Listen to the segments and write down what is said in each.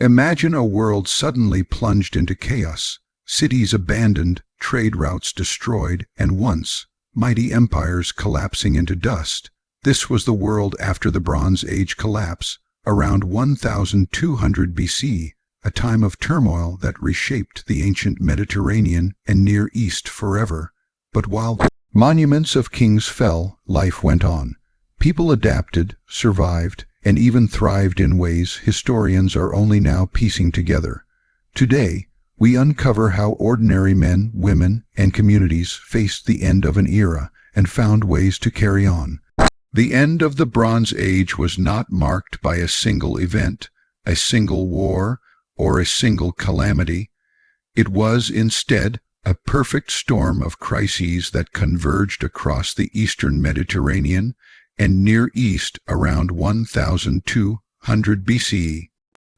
Imagine a world suddenly plunged into chaos, cities abandoned, trade routes destroyed, and once mighty empires collapsing into dust. This was the world after the Bronze Age collapse, around 1200 BC, a time of turmoil that reshaped the ancient Mediterranean and Near East forever. But while monuments of kings fell, life went on. People adapted, survived, and even thrived in ways historians are only now piecing together. Today, we uncover how ordinary men, women, and communities faced the end of an era and found ways to carry on. The end of the Bronze Age was not marked by a single event, a single war, or a single calamity. It was instead a perfect storm of crises that converged across the eastern Mediterranean and Near East around 1200 BCE.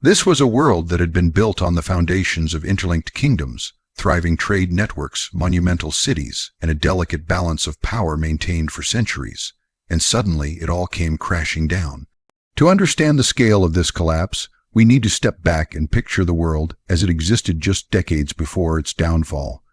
This was a world that had been built on the foundations of interlinked kingdoms, thriving trade networks, monumental cities, and a delicate balance of power maintained for centuries. And suddenly it all came crashing down. To understand the scale of this collapse, we need to step back and picture the world as it existed just decades before its downfall.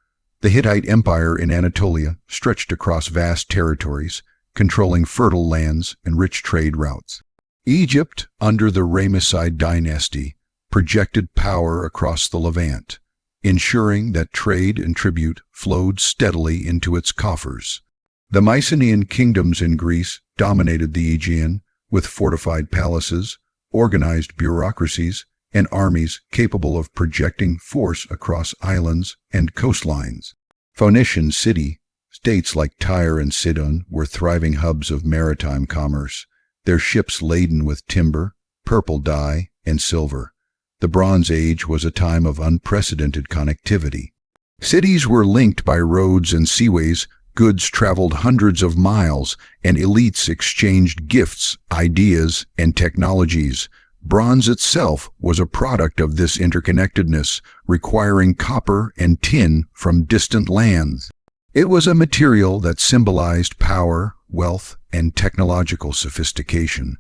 The Hittite Empire in Anatolia stretched across vast territories, controlling fertile lands and rich trade routes. Egypt, under the Ramesside dynasty, projected power across the Levant, ensuring that trade and tribute flowed steadily into its coffers. The Mycenaean kingdoms in Greece dominated the Aegean, with fortified palaces, organized bureaucracies, and armies capable of projecting force across islands and coastlines. Phoenician states like Tyre and Sidon were thriving hubs of maritime commerce, their ships laden with timber, purple dye, and silver. The Bronze Age was a time of unprecedented connectivity. Cities were linked by roads and seaways, goods traveled hundreds of miles, and elites exchanged gifts, ideas, and technologies. Bronze itself was a product of this interconnectedness, requiring copper and tin from distant lands. It was a material that symbolized power, wealth, and technological sophistication.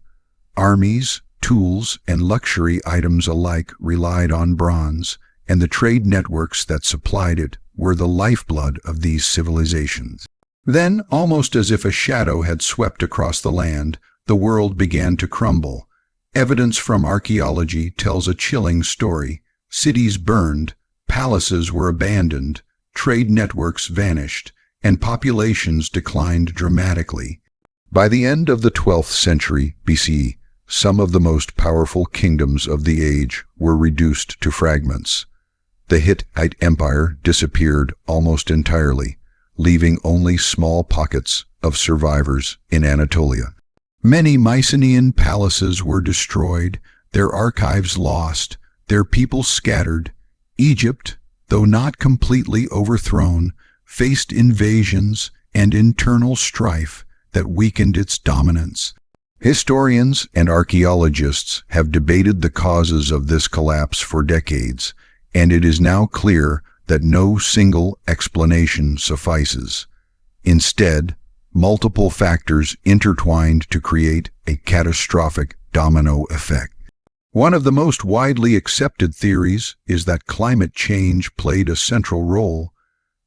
Armies, tools, and luxury items alike relied on bronze, and the trade networks that supplied it were the lifeblood of these civilizations. Then, almost as if a shadow had swept across the land, the world began to crumble. Evidence from archaeology tells a chilling story. Cities burned, palaces were abandoned, trade networks vanished, and populations declined dramatically. By the end of the 12th century BC, some of the most powerful kingdoms of the age were reduced to fragments. The Hittite Empire disappeared almost entirely, leaving only small pockets of survivors in Anatolia. Many Mycenaean palaces were destroyed, their archives lost, their people scattered. Egypt, though not completely overthrown, faced invasions and internal strife that weakened its dominance. Historians and archaeologists have debated the causes of this collapse for decades, and it is now clear that no single explanation suffices. Instead, multiple factors intertwined to create a catastrophic domino effect. One of the most widely accepted theories is that climate change played a central role.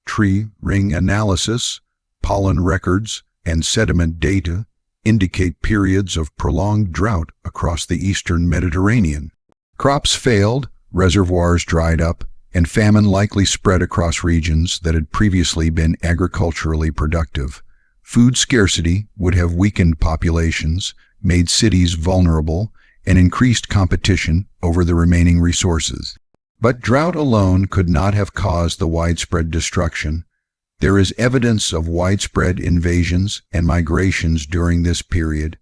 Tree ring analysis, pollen records, and sediment data indicate periods of prolonged drought across the eastern Mediterranean. Crops failed, reservoirs dried up, and famine likely spread across regions that had previously been agriculturally productive. Food scarcity would have weakened populations, made cities vulnerable, and increased competition over the remaining resources. But drought alone could not have caused the widespread destruction. There is evidence of widespread invasions and migrations during this period.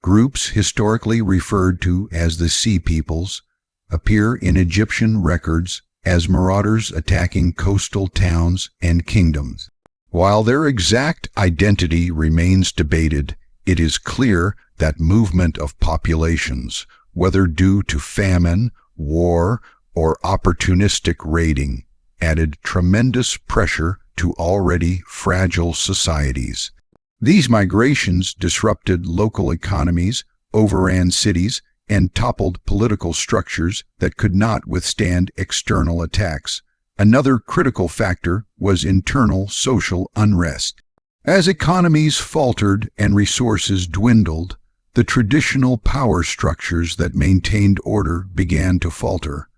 Groups historically referred to as the seapeoples appear in Egyptian records as marauders attacking coastal towns and kingdoms. While their exact identity remains debated, it is clear that movement of populations, whether due to famine, war, or opportunistic raiding, added tremendous pressure to already fragile societies. These migrations disrupted local economies, overran cities, and toppled political structures that could not withstand external attacks. Another critical factor was internal social unrest. As economies faltered and resources dwindled, the traditional power structures that maintained order began to falter.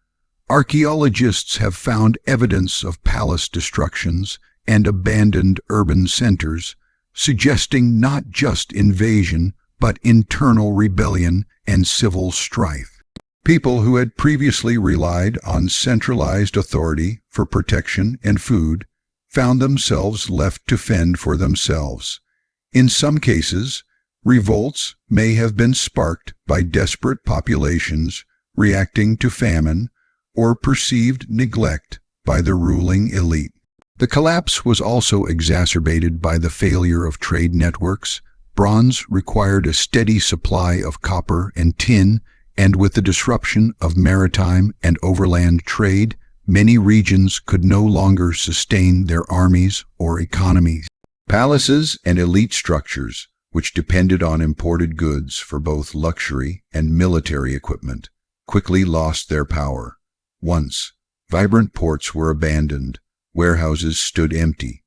Archaeologists have found evidence of palace destructions and abandoned urban centers, suggesting not just invasion, but internal rebellion and civil strife. People who had previously relied on centralized authority for protection and food found themselves left to fend for themselves. In some cases, revolts may have been sparked by desperate populations reacting to famine or perceived neglect by the ruling elite. The collapse was also exacerbated by the failure of trade networks. Bronze required a steady supply of copper and tin, and with the disruption of maritime and overland trade, many regions could no longer sustain their armies or economies. Palaces and elite structures, which depended on imported goods for both luxury and military equipment, quickly lost their power. Once, vibrant ports were abandoned, warehouses stood empty.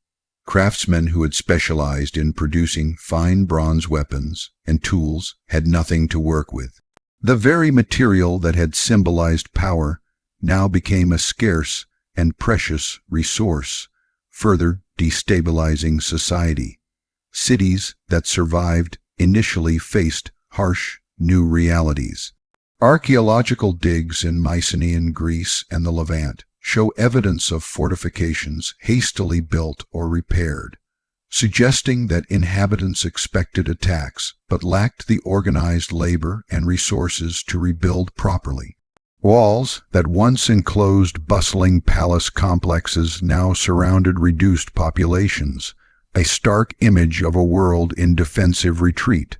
Craftsmen who had specialized in producing fine bronze weapons and tools had nothing to work with. The very material that had symbolized power now became a scarce and precious resource, further destabilizing society. Cities that survived initially faced harsh new realities. Archaeological digs in Mycenaean Greece and the Levant show evidence of fortifications hastily built or repaired, suggesting that inhabitants expected attacks but lacked the organized labor and resources to rebuild properly. Walls that once enclosed bustling palace complexes now surrounded reduced populations, a stark image of a world in defensive retreat.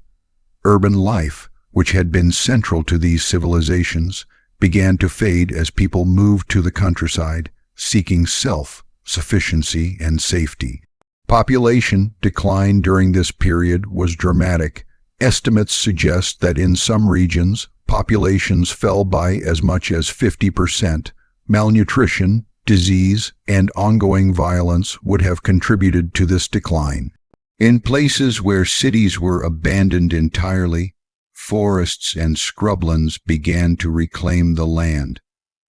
Urban life, which had been central to these civilizations, began to fade as people moved to the countryside, seeking self-sufficiency and safety. Population decline during this period was dramatic. Estimates suggest that in some regions, populations fell by as much as 50%. Malnutrition, disease, and ongoing violence would have contributed to this decline. In places where cities were abandoned entirely, forests and scrublands began to reclaim the land.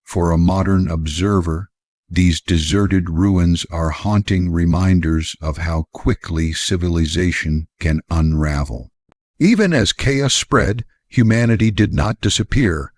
For a modern observer, these deserted ruins are haunting reminders of how quickly civilization can unravel. Even as chaos spread, humanity did not disappear.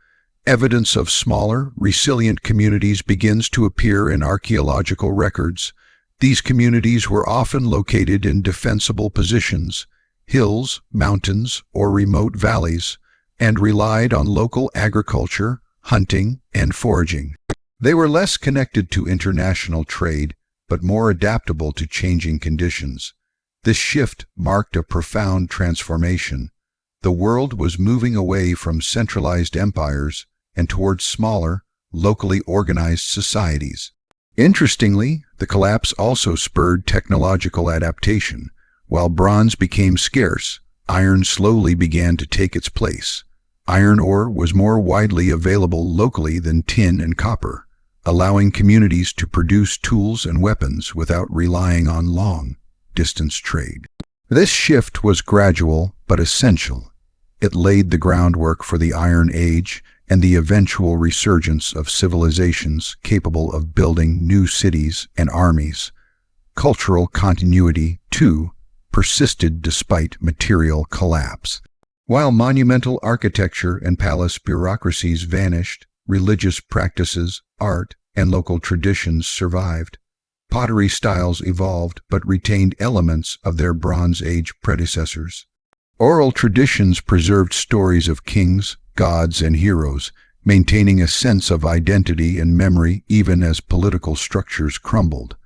Evidence of smaller, resilient communities begins to appear in archaeological records. These communities were often located in defensible positions, hills, mountains, or remote valleys, and relied on local agriculture, hunting, and foraging. They were less connected to international trade, but more adaptable to changing conditions. This shift marked a profound transformation. The world was moving away from centralized empires and towards smaller, locally organized societies. Interestingly, the collapse also spurred technological adaptation. While bronze became scarce, iron slowly began to take its place. Iron ore was more widely available locally than tin and copper, allowing communities to produce tools and weapons without relying on long-distance trade. This shift was gradual but essential. It laid the groundwork for the Iron Age and the eventual resurgence of civilizations capable of building new cities and armies. Cultural continuity, too, persisted despite material collapse. While monumental architecture and palace bureaucracies vanished, religious practices, art, and local traditions survived. Pottery styles evolved but retained elements of their Bronze Age predecessors. Oral traditions preserved stories of kings, gods, and heroes, maintaining a sense of identity and memory even as political structures crumbled.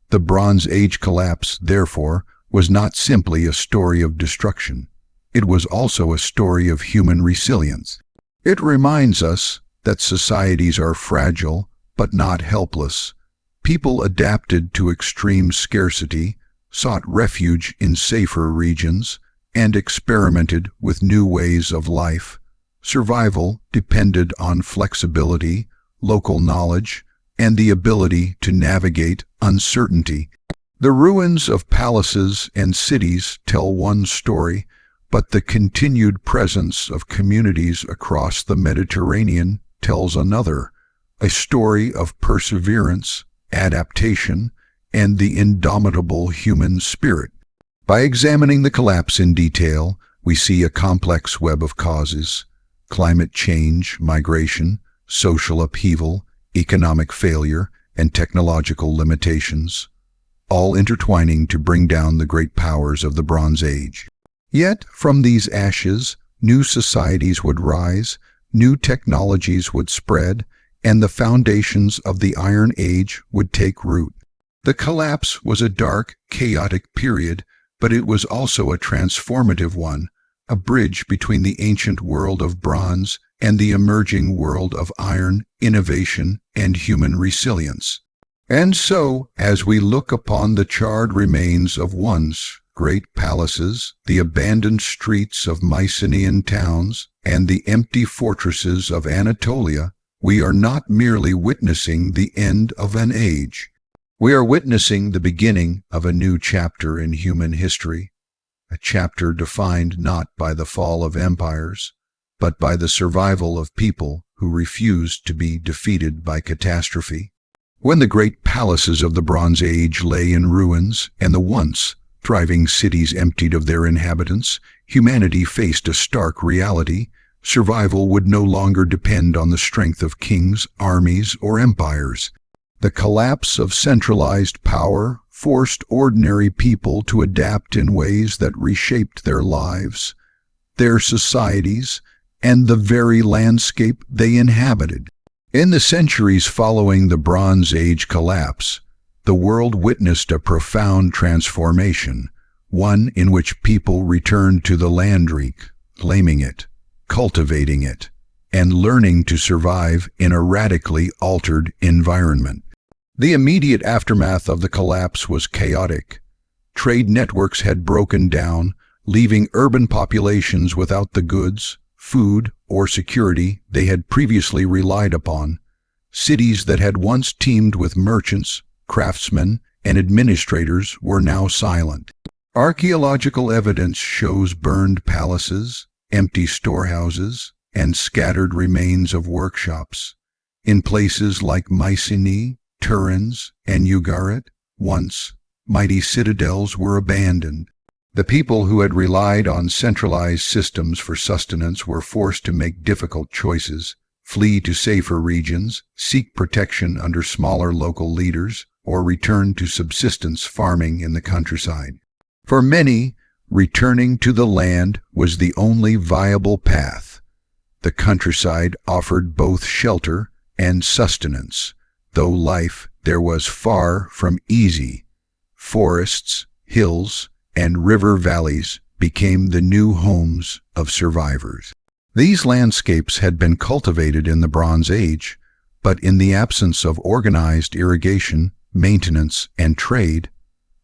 The Bronze Age collapse, therefore, was not simply a story of destruction. It was also a story of human resilience. It reminds us that societies are fragile but not helpless. People adapted to extreme scarcity, sought refuge in safer regions, and experimented with new ways of life. survival depended on flexibility, local knowledge, and the ability to navigate uncertainty. The ruins of palaces and cities tell one story, but the continued presence of communities across the Mediterranean tells another, a story of perseverance, adaptation, and the indomitable human spirit. By examining the collapse in detail, we see a complex web of causes: climate change, migration, social upheaval, economic failure, and technological limitations, all intertwining to bring down the great powers of the Bronze Age. Yet, from these ashes, new societies would rise, new technologies would spread, and the foundations of the Iron Age would take root. The collapse was a dark, chaotic period, but it was also a transformative one, a bridge between the ancient world of bronze and the emerging world of iron, innovation, and human resilience. And so, as we look upon the charred remains of once great palaces, the abandoned streets of Mycenaean towns, and the empty fortresses of Anatolia, we are not merely witnessing the end of an age. We are witnessing the beginning of a new chapter in human history, a chapter defined not by the fall of empires, but by the survival of people who refused to be defeated by catastrophe. When the great palaces of the Bronze Age lay in ruins and the once thriving cities emptied of their inhabitants, humanity faced a stark reality. Survival would no longer depend on the strength of kings, armies, or empires. The collapse of centralized power forced ordinary people to adapt in ways that reshaped their lives, their societies, and the very landscape they inhabited. In the centuries following the Bronze Age collapse, the world witnessed a profound transformation, one in which people returned to the land, claiming it, cultivating it, and learning to survive in a radically altered environment. The immediate aftermath of the collapse was chaotic. Trade networks had broken down, leaving urban populations without the goods, food, or security they had previously relied upon. Cities that had once teemed with merchants, craftsmen, and administrators were now silent. Archaeological evidence shows burned palaces, empty storehouses, and scattered remains of workshops. In places like Mycenae, Turin's, and Ugarit, once mighty citadels were abandoned. The people who had relied on centralized systems for sustenance were forced to make difficult choices, flee to safer regions, seek protection under smaller local leaders, or return to subsistence farming in the countryside. For many, returning to the land was the only viable path. The countryside offered both shelter and sustenance, though life there was far from easy. Forests, hills, and river valleys became the new homes of survivors. These landscapes had been cultivated in the Bronze Age, but in the absence of organized irrigation, maintenance, and trade,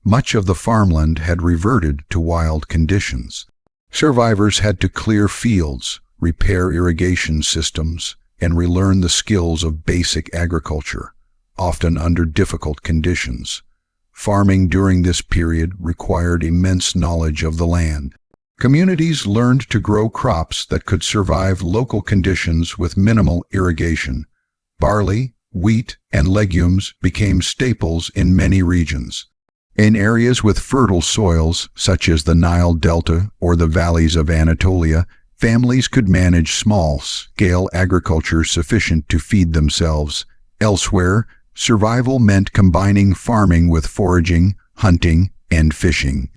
much of the farmland had reverted to wild conditions. Survivors had to clear fields, repair irrigation systems, and relearn the skills of basic agriculture, often under difficult conditions. Farming during this period required immense knowledge of the land. Communities learned to grow crops that could survive local conditions with minimal irrigation. Barley, wheat, and legumes became staples in many regions. In areas with fertile soils, such as the Nile Delta or the valleys of Anatolia, families could manage small-scale agriculture sufficient to feed themselves. Elsewhere, survival meant combining farming with foraging, hunting, and fishing.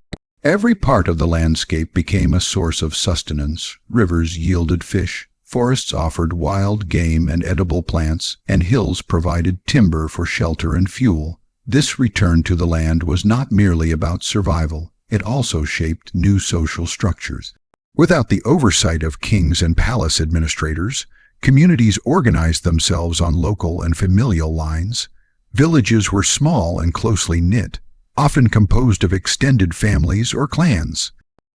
Every part of the landscape became a source of sustenance. Rivers yielded fish, forests offered wild game and edible plants, and hills provided timber for shelter and fuel. This return to the land was not merely about survival, it also shaped new social structures. Without the oversight of kings and palace administrators, communities organized themselves on local and familial lines. Villages were small and closely knit, often composed of extended families or clans.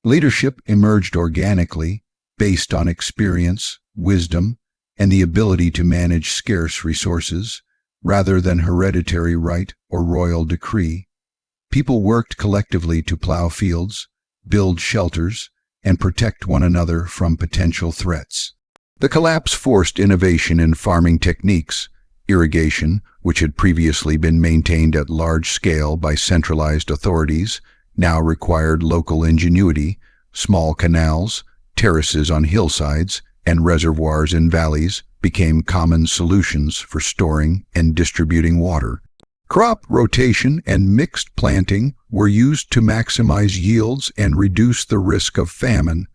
Leadership emerged organically, based on experience, wisdom, and the ability to manage scarce resources, rather than hereditary right or royal decree. People worked collectively to plow fields, build shelters, and protect one another from potential threats. The collapse forced innovation in farming techniques. Irrigation, which had previously been maintained at large scale by centralized authorities, now required local ingenuity. Small canals, terraces on hillsides, and reservoirs in valleys became common solutions for storing and distributing water. Crop rotation and mixed planting were used to maximize yields and reduce the risk of famine.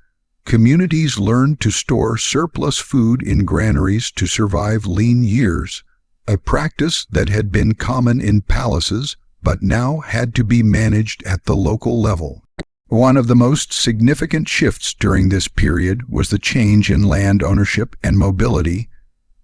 Communities learned to store surplus food in granaries to survive lean years, a practice that had been common in palaces but now had to be managed at the local level. One of the most significant shifts during this period was the change in land ownership and mobility.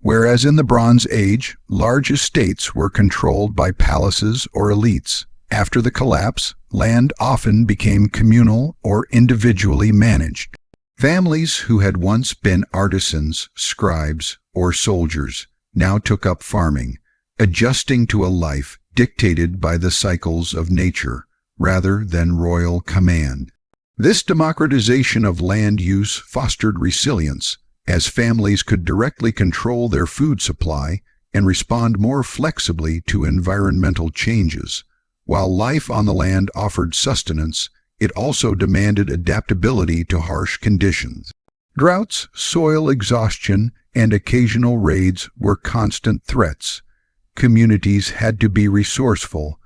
Whereas in the Bronze Age, large estates were controlled by palaces or elites, after the collapse, land often became communal or individually managed. Families who had once been artisans, scribes, or soldiers now took up farming, adjusting to a life dictated by the cycles of nature rather than royal command. This democratization of land use fostered resilience, as families could directly control their food supply and respond more flexibly to environmental changes. While life on the land offered sustenance, it also demanded adaptability to harsh conditions. Droughts, soil exhaustion, and occasional raids were constant threats. Communities had to be resourceful.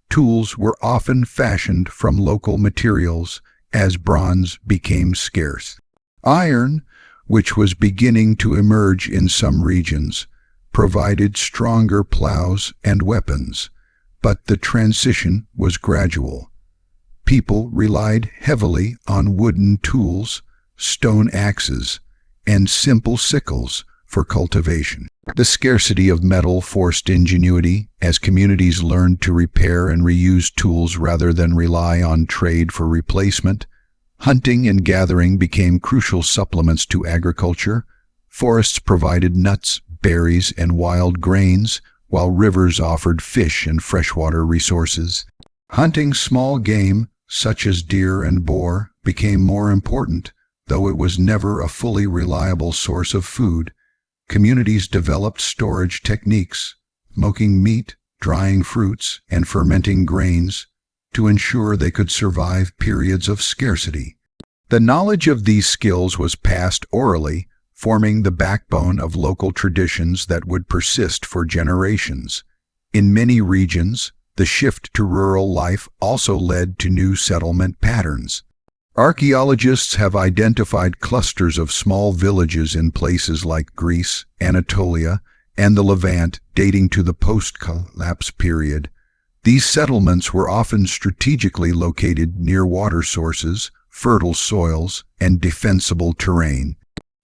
Tools were often fashioned from local materials as bronze became scarce. Iron, which was beginning to emerge in some regions, provided stronger plows and weapons, but the transition was gradual. People relied heavily on wooden tools, stone axes, and simple sickles for cultivation. The scarcity of metal forced ingenuity as communities learned to repair and reuse tools rather than rely on trade for replacement. Hunting and gathering became crucial supplements to agriculture. Forests provided nuts, berries, and wild grains, while rivers offered fish and freshwater resources. Hunting small game, such as deer and boar, became more important, though it was never a fully reliable source of food. Communities developed storage techniques, smoking meat, drying fruits, and fermenting grains, to ensure they could survive periods of scarcity. The knowledge of these skills was passed orally, forming the backbone of local traditions that would persist for generations. In many regions, the shift to rural life also led to new settlement patterns. Archaeologists have identified clusters of small villages in places like Greece, Anatolia, and the Levant dating to the post-collapse period. These settlements were often strategically located near water sources, fertile soils, and defensible terrain.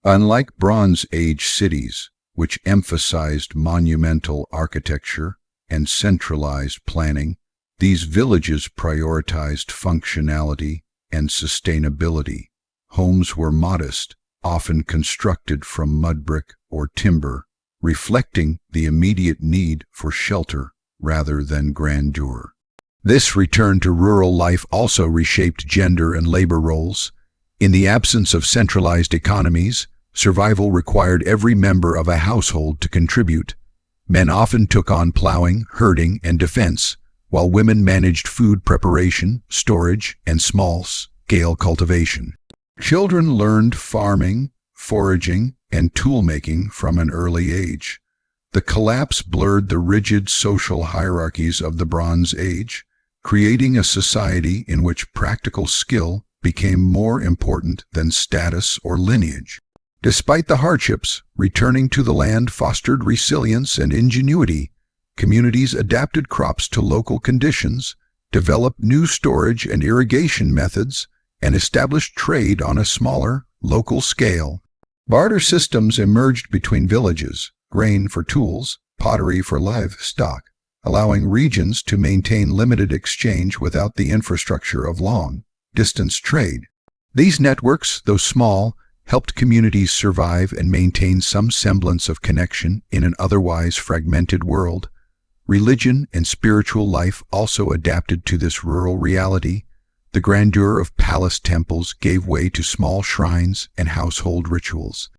Unlike Bronze Age cities, which emphasized monumental architecture and centralized planning, these villages prioritized functionality and sustainability. Homes were modest, often constructed from mud brick or timber, reflecting the immediate need for shelter rather than grandeur. This return to rural life also reshaped gender and labor roles. In the absence of centralized economies, survival required every member of a household to contribute. Men often took on plowing, herding, and defense, while women managed food preparation, storage, and small-scale cultivation. Children learned farming, foraging, and tool-making from an early age. The collapse blurred the rigid social hierarchies of the Bronze Age, creating a society in which practical skill became more important than status or lineage. Despite the hardships, returning to the land fostered resilience and ingenuity. Communities adapted crops to local conditions, developed new storage and irrigation methods, and established trade on a smaller, local scale. Barter systems emerged between villages, grain for tools, pottery for livestock, allowing regions to maintain limited exchange without the infrastructure of long-distance trade. These networks, though small, helped communities survive and maintain some semblance of connection in an otherwise fragmented world. Religion and spiritual life also adapted to this rural reality. The grandeur of palace temples gave way to small shrines and household rituals.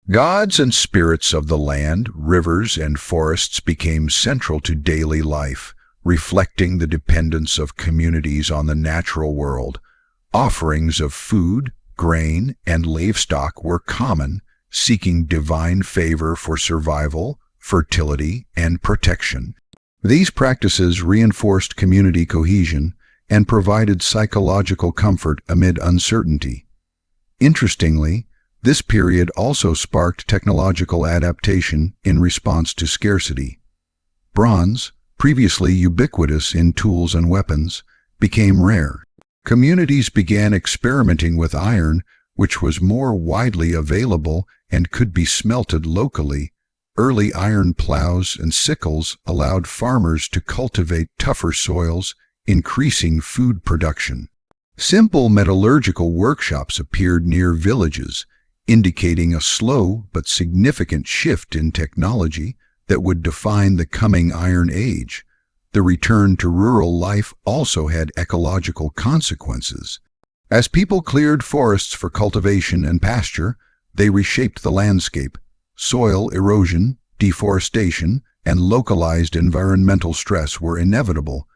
Gods and spirits of the land, rivers, and forests became central to daily life, reflecting the dependence of communities on the natural world. Offerings of food, grain, and livestock were common, seeking divine favor for survival, fertility, and protection. These practices reinforced community cohesion and provided psychological comfort amid uncertainty. Interestingly, this period also sparked technological adaptation in response to scarcity. Bronze, previously ubiquitous in tools and weapons, became rare. Communities began experimenting with iron, which was more widely available and could be smelted locally. Early iron plows and sickles allowed farmers to cultivate tougher soils, increasing food production. Simple metallurgical workshops appeared near villages, indicating a slow but significant shift in technology that would define the coming Iron Age. The return to rural life also had ecological consequences. As people cleared forests for cultivation and pasture, they reshaped the landscape. Soil erosion, deforestation, and localized environmental stress were inevitable.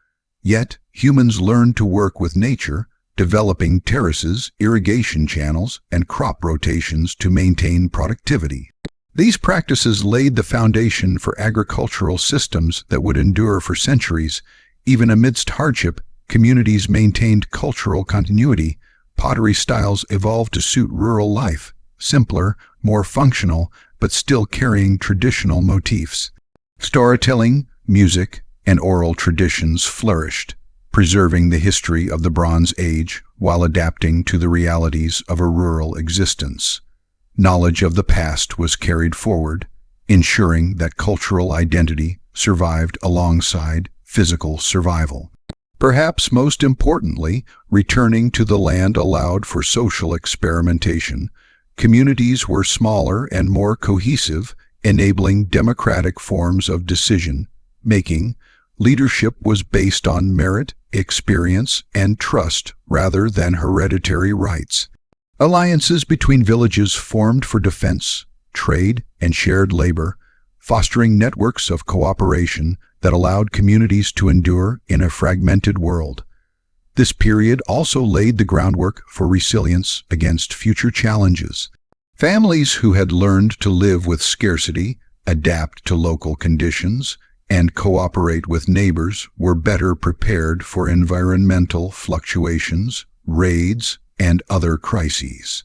Yet, humans learned to work with nature, developing terraces, irrigation channels, and crop rotations to maintain productivity. These practices laid the foundation for agricultural systems that would endure for centuries. Even amidst hardship, communities maintained cultural continuity. Pottery styles evolved to suit rural life, simpler, more functional, but still carrying traditional motifs. Storytelling, music, and oral traditions flourished, preserving the history of the Bronze Age while adapting to the realities of a rural existence. Knowledge of the past was carried forward, ensuring that cultural identity survived alongside physical survival. Perhaps most importantly, returning to the land allowed for social experimentation. Communities were smaller and more cohesive, enabling democratic forms of decision-making. Leadership was based on merit, experience, and trust rather than hereditary rights. Alliances between villages formed for defense, trade, and shared labor, fostering networks of cooperation that allowed communities to endure in a fragmented world. This period also laid the groundwork for resilience against future challenges. Families who had learned to live with scarcity, adapt to local conditions, and cooperate with neighbors were better prepared for environmental fluctuations, raids, and other crises.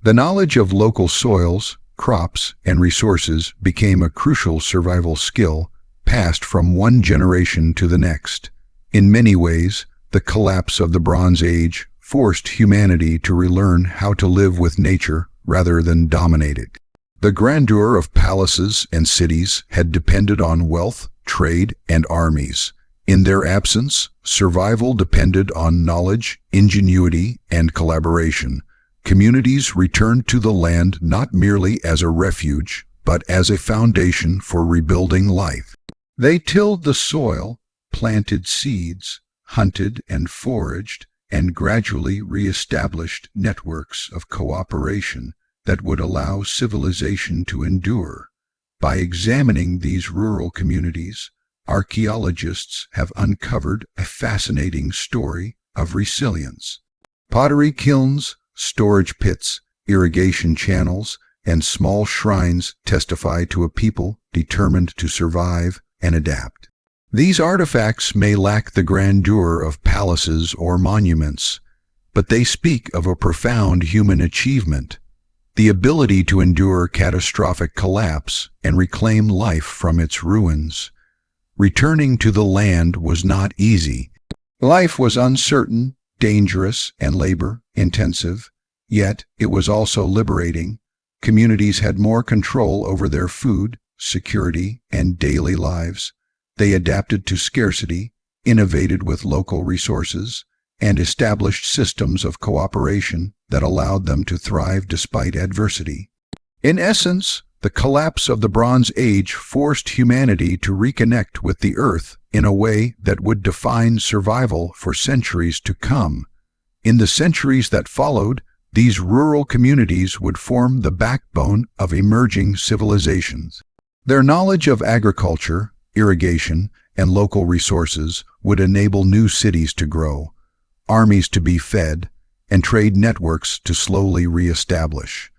The knowledge of local soils, crops, and resources became a crucial survival skill, passed from one generation to the next. In many ways, the collapse of the Bronze Age forced humanity to relearn how to live with nature rather than dominate it. The grandeur of palaces and cities had depended on wealth, trade, and armies. In their absence, survival depended on knowledge, ingenuity, and collaboration. Communities returned to the land not merely as a refuge, but as a foundation for rebuilding life. They tilled the soil, planted seeds, hunted and foraged, and gradually re-established networks of cooperation that would allow civilization to endure. By examining these rural communities, archaeologists have uncovered a fascinating story of resilience. Pottery kilns, storage pits, irrigation channels, and small shrines testify to a people determined to survive and adapt. These artifacts may lack the grandeur of palaces or monuments, but they speak of a profound human achievement, the ability to endure catastrophic collapse and reclaim life from its ruins. Returning to the land was not easy. Life was uncertain, dangerous, and labor-intensive, yet it was also liberating. Communities had more control over their food, security, and daily lives. They adapted to scarcity, innovated with local resources, and established systems of cooperation that allowed them to thrive despite adversity. In essence, the collapse of the Bronze Age forced humanity to reconnect with the earth in a way that would define survival for centuries to come. In the centuries that followed, these rural communities would form the backbone of emerging civilizations. Their knowledge of agriculture, irrigation, and local resources would enable new cities to grow, armies to be fed, and trade networks to slowly re-establish.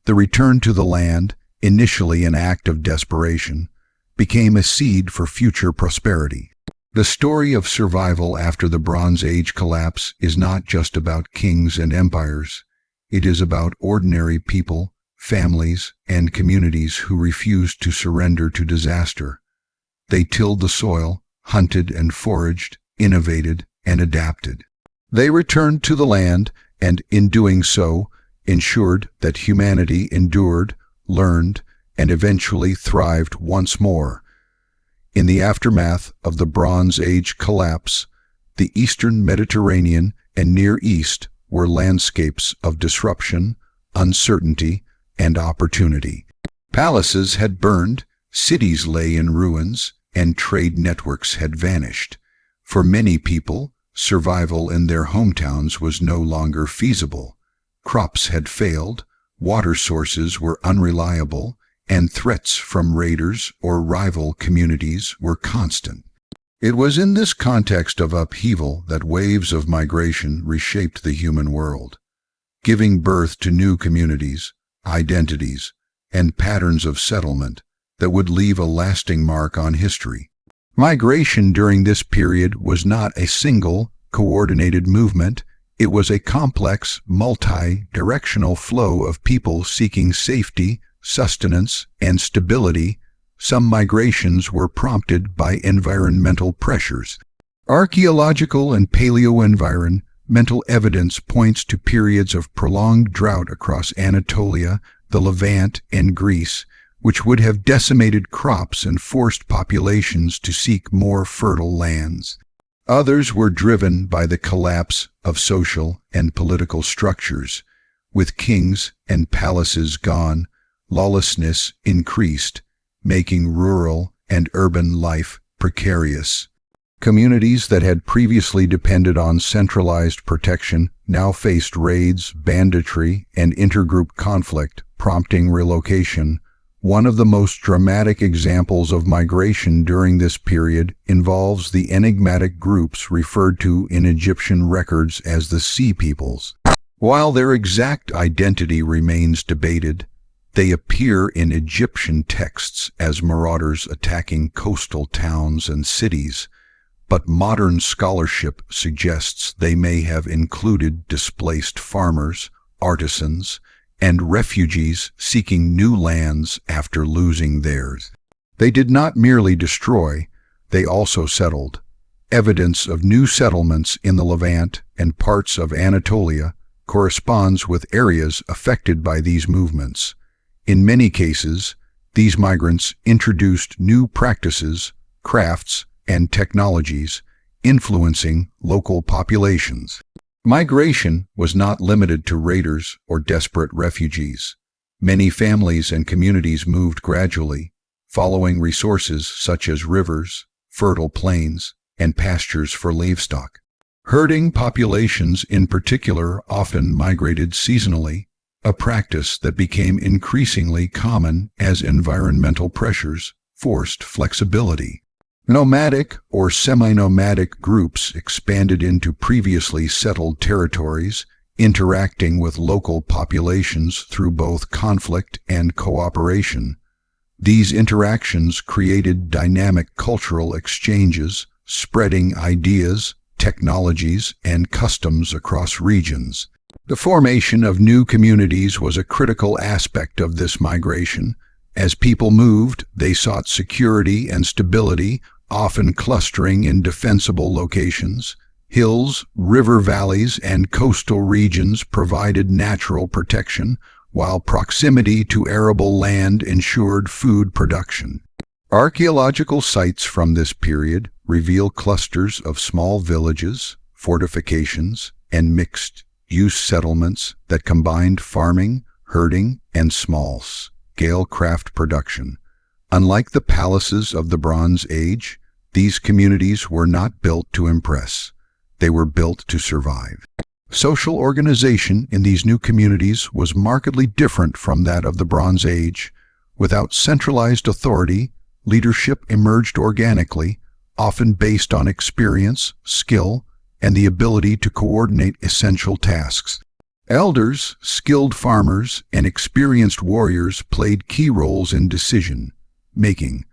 The return to the land, initially an act of desperation, became a seed for future prosperity. The story of survival after the Bronze Age collapse is not just about kings and empires. It is about ordinary people, families, and communities who refused to surrender to disaster. They tilled the soil, hunted and foraged, innovated and adapted. They returned to the land and, in doing so, ensured that humanity endured, learned, and eventually thrived once more. In the aftermath of the Bronze Age collapse, the Eastern Mediterranean and Near East were landscapes of disruption, uncertainty, and opportunity. Palaces had burned, cities lay in ruins, and trade networks had vanished. For many people, survival in their hometowns was no longer feasible. Crops had failed, water sources were unreliable, and threats from raiders or rival communities were constant. It was in this context of upheaval that waves of migration reshaped the human world, giving birth to new communities, identities, and patterns of settlement that would leave a lasting mark on history. Migration during this period was not a single, coordinated movement. It was a complex, multi-directional flow of people seeking safety, sustenance, and stability. Some migrations were prompted by environmental pressures. Archaeological and paleo-environmental evidence points to periods of prolonged drought across Anatolia, the Levant, and Greece, which would have decimated crops and forced populations to seek more fertile lands. Others were driven by the collapse of social and political structures. With kings and palaces gone, lawlessness increased, making rural and urban life precarious. Communities that had previously depended on centralized protection now faced raids, banditry, and intergroup conflict, prompting relocation. One of the most dramatic examples of migration during this period involves the enigmatic groups referred to in Egyptian records as the seapeoples. While their exact identity remains debated, they appear in Egyptian texts as marauders attacking coastal towns and cities, but modern scholarship suggests they may have included displaced farmers, artisans, and refugees seeking new lands after losing theirs. They did not merely destroy, they also settled. Evidence of new settlements in the Levant and parts of Anatolia corresponds with areas affected by these movements. In many cases, these migrants introduced new practices, crafts, and technologies, influencing local populations. Migration was not limited to raiders or desperate refugees. Many families and communities moved gradually, following resources such as rivers, fertile plains, and pastures for livestock. Herding populations in particular often migrated seasonally, a practice that became increasingly common as environmental pressures forced flexibility. Nomadic or semi-nomadic groups expanded into previously settled territories, interacting with local populations through both conflict and cooperation. These interactions created dynamic cultural exchanges, spreading ideas, technologies, and customs across regions. The formation of new communities was a critical aspect of this migration. As people moved, they sought security and stability, often clustering in defensible locations. Hills, river valleys, and coastal regions provided natural protection, while proximity to arable land ensured food production. Archaeological sites from this period reveal clusters of small villages, fortifications, and mixed use settlements that combined farming, herding, and small-scale craft production. Unlike the palaces of the Bronze Age, these communities were not built to impress. They were built to survive. Social organization in these new communities was markedly different from that of the Bronze Age. Without centralized authority, leadership emerged organically, often based on experience, skill, and the ability to coordinate essential tasks. Elders, skilled farmers, and experienced warriors played key roles in decision-making.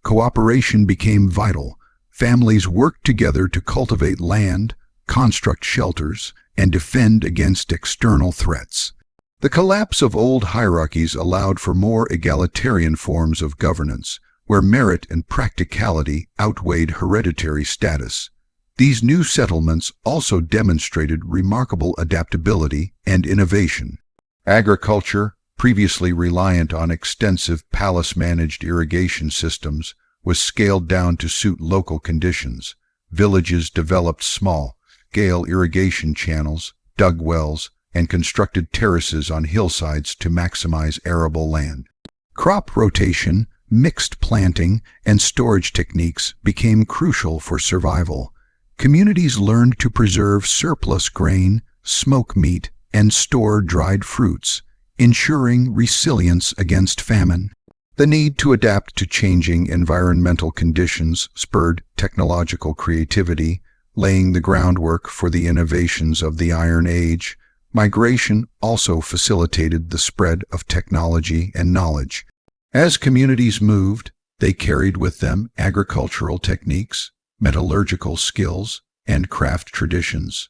Cooperation became vital. Families worked together to cultivate land, construct shelters, and defend against external threats. The collapse of old hierarchies allowed for more egalitarian forms of governance, where merit and practicality outweighed hereditary status. These new settlements also demonstrated remarkable adaptability and innovation. Agriculture, previously reliant on extensive palace-managed irrigation systems, was scaled down to suit local conditions. Villages developed small-scale irrigation channels, dug wells, and constructed terraces on hillsides to maximize arable land. Crop rotation, mixed planting, and storage techniques became crucial for survival. Communities learned to preserve surplus grain, smoke meat, and store dried fruits, ensuring resilience against famine. The need to adapt to changing environmental conditions spurred technological creativity, laying the groundwork for the innovations of the Iron Age. Migration also facilitated the spread of technology and knowledge. As communities moved, they carried with them agricultural techniques, metallurgical skills, and craft traditions.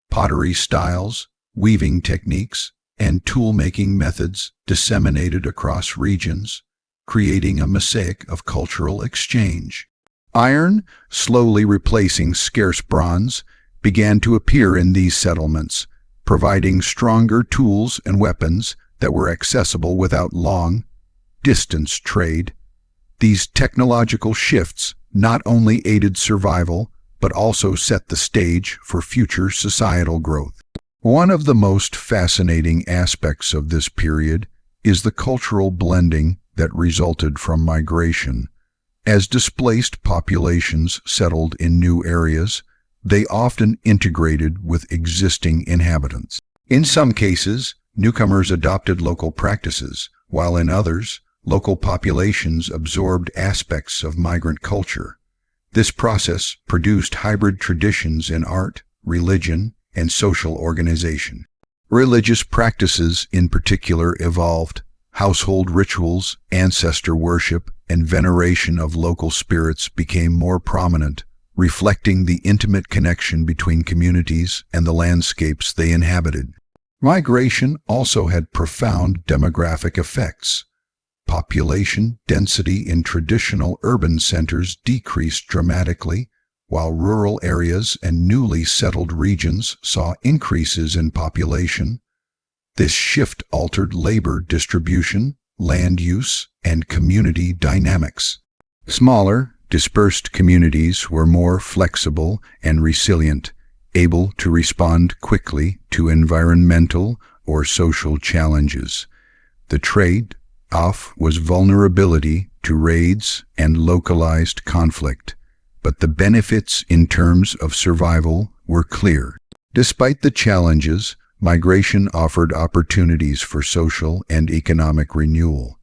Pottery styles, weaving techniques, and tool-making methods disseminated across regions, creating a mosaic of cultural exchange. Iron, slowly replacing scarce bronze, began to appear in these settlements, providing stronger tools and weapons that were accessible without long-distance trade. These technological shifts not only aided survival, but also set the stage for future societal growth. One of the most fascinating aspects of this period is the cultural blending that resulted from migration. As displaced populations settled in new areas, they often integrated with existing inhabitants. In some cases, newcomers adopted local practices, while in others, local populations absorbed aspects of migrant culture. This process produced hybrid traditions in art, religion, and social organization. Religious practices in particular evolved. Household rituals, ancestor worship, and veneration of local spirits became more prominent, reflecting the intimate connection between communities and the landscapes they inhabited. Migration also had profound demographic effects. Population density in traditional urban centers decreased dramatically, while rural areas and newly settled regions saw increases in population. This shift altered labor distribution, land use, and community dynamics. Smaller, dispersed communities were more flexible and resilient, able to respond quickly to environmental or social challenges. The trade-off was vulnerability to raids and localized conflict, but the benefits in terms of survival were clear. Despite the challenges, migration offered opportunities for social and economic renewal.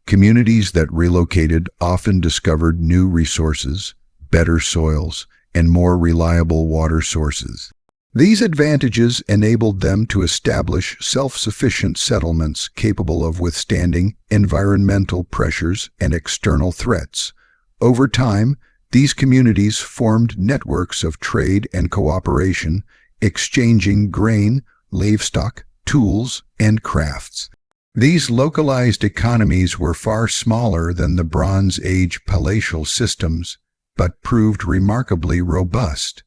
Communities that relocated often discovered new resources, better soils, and more reliable water sources. These advantages enabled them to establish self-sufficient settlements capable of withstanding environmental pressures and external threats. Over time, these communities formed networks of trade and cooperation, exchanging grain, livestock, tools, and crafts. These localized economies were far smaller than the Bronze Age palatial systems, but proved remarkably robust.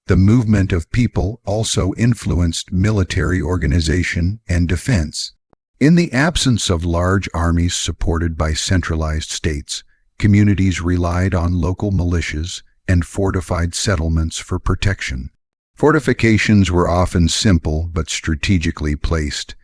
The movement of people also influenced military organization and defense. In the absence of large armies supported by centralized states, communities relied on local militias and fortified settlements for protection. Fortifications were often simple but strategically placed.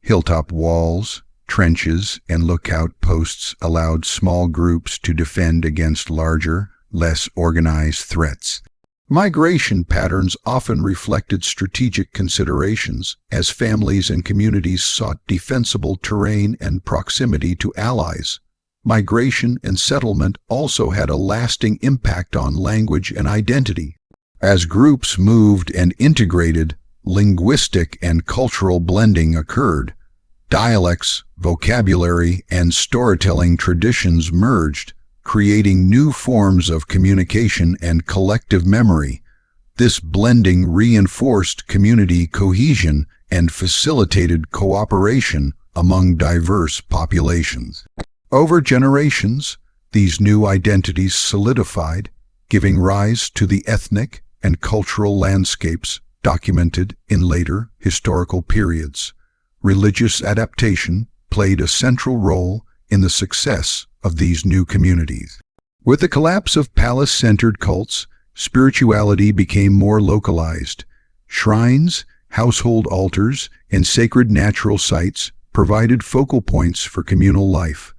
Hilltop walls, trenches, and lookout posts allowed small groups to defend against larger, less organized threats. Migration patterns often reflected strategic considerations, as families and communities sought defensible terrain and proximity to allies. Migration and settlement also had a lasting impact on language and identity. As groups moved and integrated, linguistic and cultural blending occurred. Dialects, vocabulary, and storytelling traditions merged, creating new forms of communication and collective memory. This blending reinforced community cohesion and facilitated cooperation among diverse populations. Over generations, these new identities solidified, giving rise to the ethnic and cultural landscapes documented in later historical periods. Religious adaptation played a central role in the success of these new communities. With the collapse of palace-centered cults, spirituality became more localized. Shrines, household altars, and sacred natural sites provided focal points for communal life.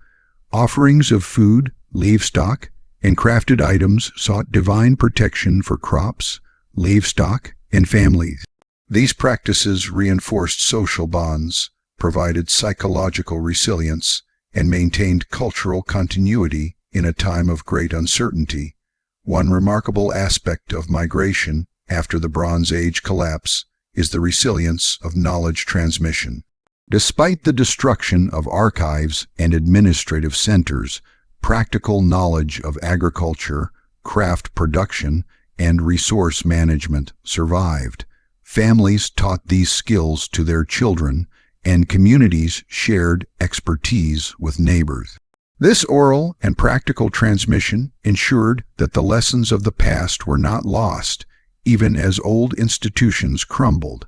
Offerings of food, livestock, and crafted items sought divine protection for crops, livestock, and families. These practices reinforced social bonds, provided psychological resilience, and maintained cultural continuity in a time of great uncertainty. One remarkable aspect of migration after the Bronze Age collapse is the resilience of knowledge transmission. Despite the destruction of archives and administrative centers, practical knowledge of agriculture, craft production, and resource management survived. Families taught these skills to their children, and communities shared expertise with neighbors. This oral and practical transmission ensured that the lessons of the past were not lost, even as old institutions crumbled.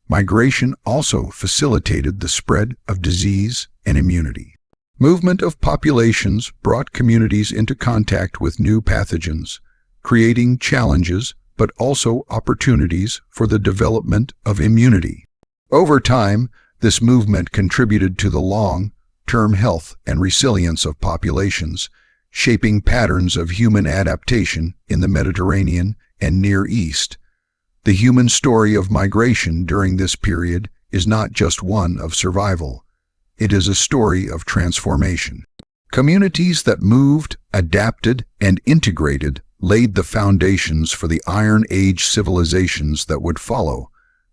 Migration also facilitated the spread of disease and immunity. Movement of populations brought communities into contact with new pathogens, creating challenges but also opportunities for the development of immunity. Over time, this movement contributed to the long-term health and resilience of populations, shaping patterns of human adaptation in the Mediterranean and Near East. The human story of migration during this period is not just one of survival. It is a story of transformation. Communities that moved, adapted, and integrated laid the foundations for the Iron Age civilizations that would follow.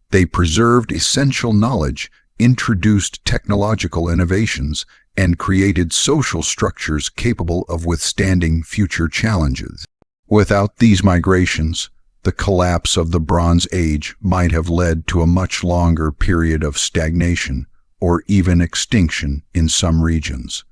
They preserved essential knowledge, introduced technological innovations, and created social structures capable of withstanding future challenges. Without these migrations, the collapse of the Bronze Age might have led to a much longer period of stagnation or even extinction in some regions.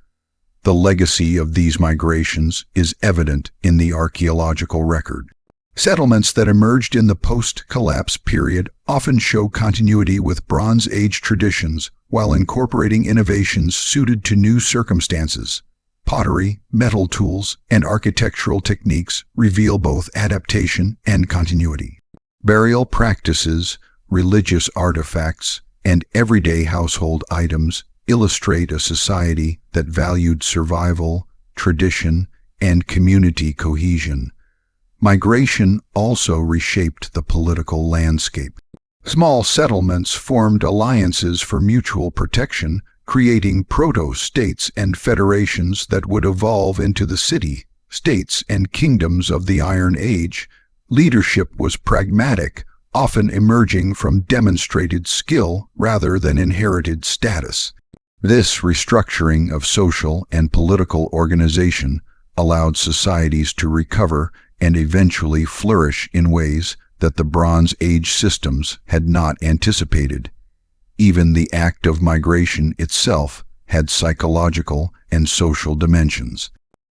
The legacy of these migrations is evident in the archaeological record. Settlements that emerged in the post-collapse period often show continuity with Bronze Age traditions while incorporating innovations suited to new circumstances. Pottery, metal tools, and architectural techniques reveal both adaptation and continuity. Burial practices, religious artifacts, and everyday household items illustrate a society that valued survival, tradition, and community cohesion. Migration also reshaped the political landscape. Small settlements formed alliances for mutual protection, creating proto-states and federations that would evolve into the city-states and kingdoms of the Iron Age. Leadership was pragmatic, often emerging from demonstrated skill rather than inherited status. This restructuring of social and political organization allowed societies to recover and eventually flourish in ways that the Bronze Age systems had not anticipated. Even the act of migration itself had psychological and social dimensions.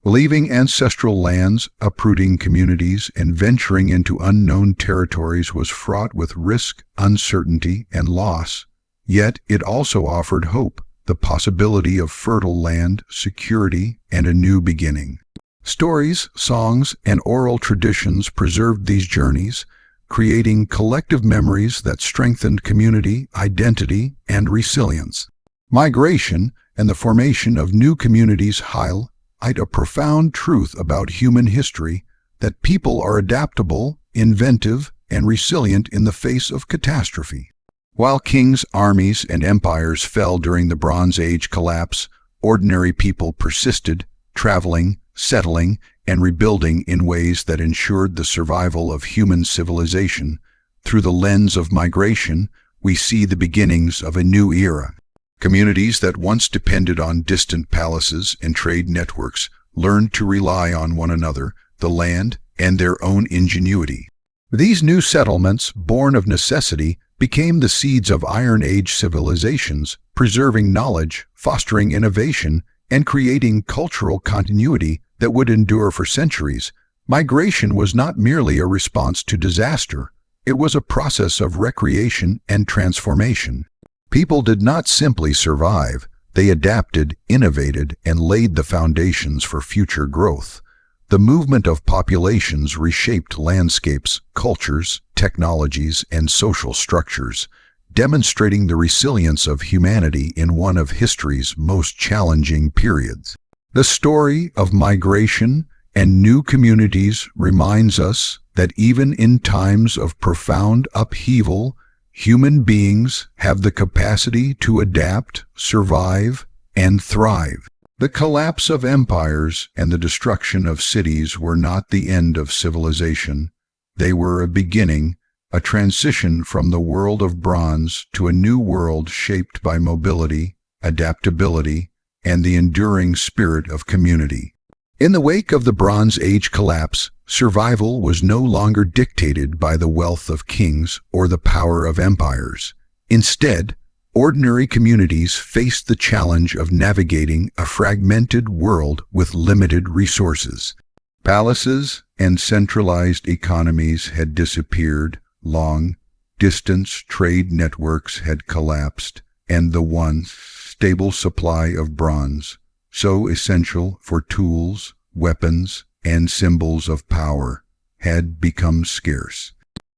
Leaving ancestral lands, uprooting communities, and venturing into unknown territories was fraught with risk, uncertainty, and loss. Yet it also offered hope, the possibility of fertile land, security, and a new beginning. Stories, songs, and oral traditions preserved these journeys, creating collective memories that strengthened community, identity, and resilience. Migration and the formation of new communities highlight a profound truth about human history, that people are adaptable, inventive, and resilient in the face of catastrophe. While kings, armies, and empires fell during the Bronze Age collapse, ordinary people persisted, traveling, settling, and rebuilding in ways that ensured the survival of human civilization. Through the lens of migration, we see the beginnings of a new era. Communities that once depended on distant palaces and trade networks learned to rely on one another, the land, and their own ingenuity. These new settlements, born of necessity, became the seeds of Iron Age civilizations, preserving knowledge, fostering innovation, and creating cultural continuity that would endure for centuries. Migration was not merely a response to disaster, it was a process of recreation and transformation. People did not simply survive, they adapted, innovated, and laid the foundations for future growth. The movement of populations reshaped landscapes, cultures, technologies, and social structures, demonstrating the resilience of humanity in one of history's most challenging periods. The story of migration and new communities reminds us that even in times of profound upheaval, human beings have the capacity to adapt, survive, and thrive. The collapse of empires and the destruction of cities were not the end of civilization. They were a beginning, a transition from the world of bronze to a new world shaped by mobility, adaptability, and the enduring spirit of community. In the wake of the Bronze Age collapse, survival was no longer dictated by the wealth of kings or the power of empires. Instead, ordinary communities faced the challenge of navigating a fragmented world with limited resources. Palaces and centralized economies had disappeared, long-distance trade networks had collapsed, and the once stable supply of bronze, so essential for tools, weapons, and symbols of power, had become scarce.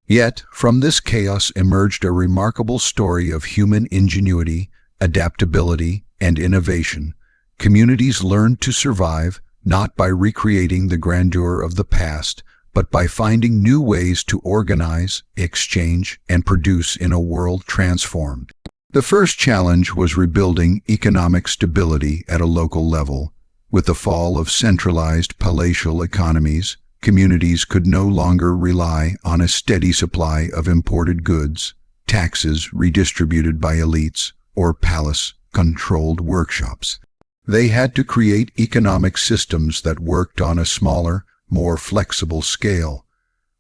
Yet, from this chaos emerged a remarkable story of human ingenuity, adaptability, and innovation. Communities learned to survive not by recreating the grandeur of the past, but by finding new ways to organize, exchange, and produce in a world transformed. The first challenge was rebuilding economic stability at a local level. With the fall of centralized palatial economies, communities could no longer rely on a steady supply of imported goods, taxes redistributed by elites, or palace-controlled workshops. They had to create economic systems that worked on a smaller, more flexible scale.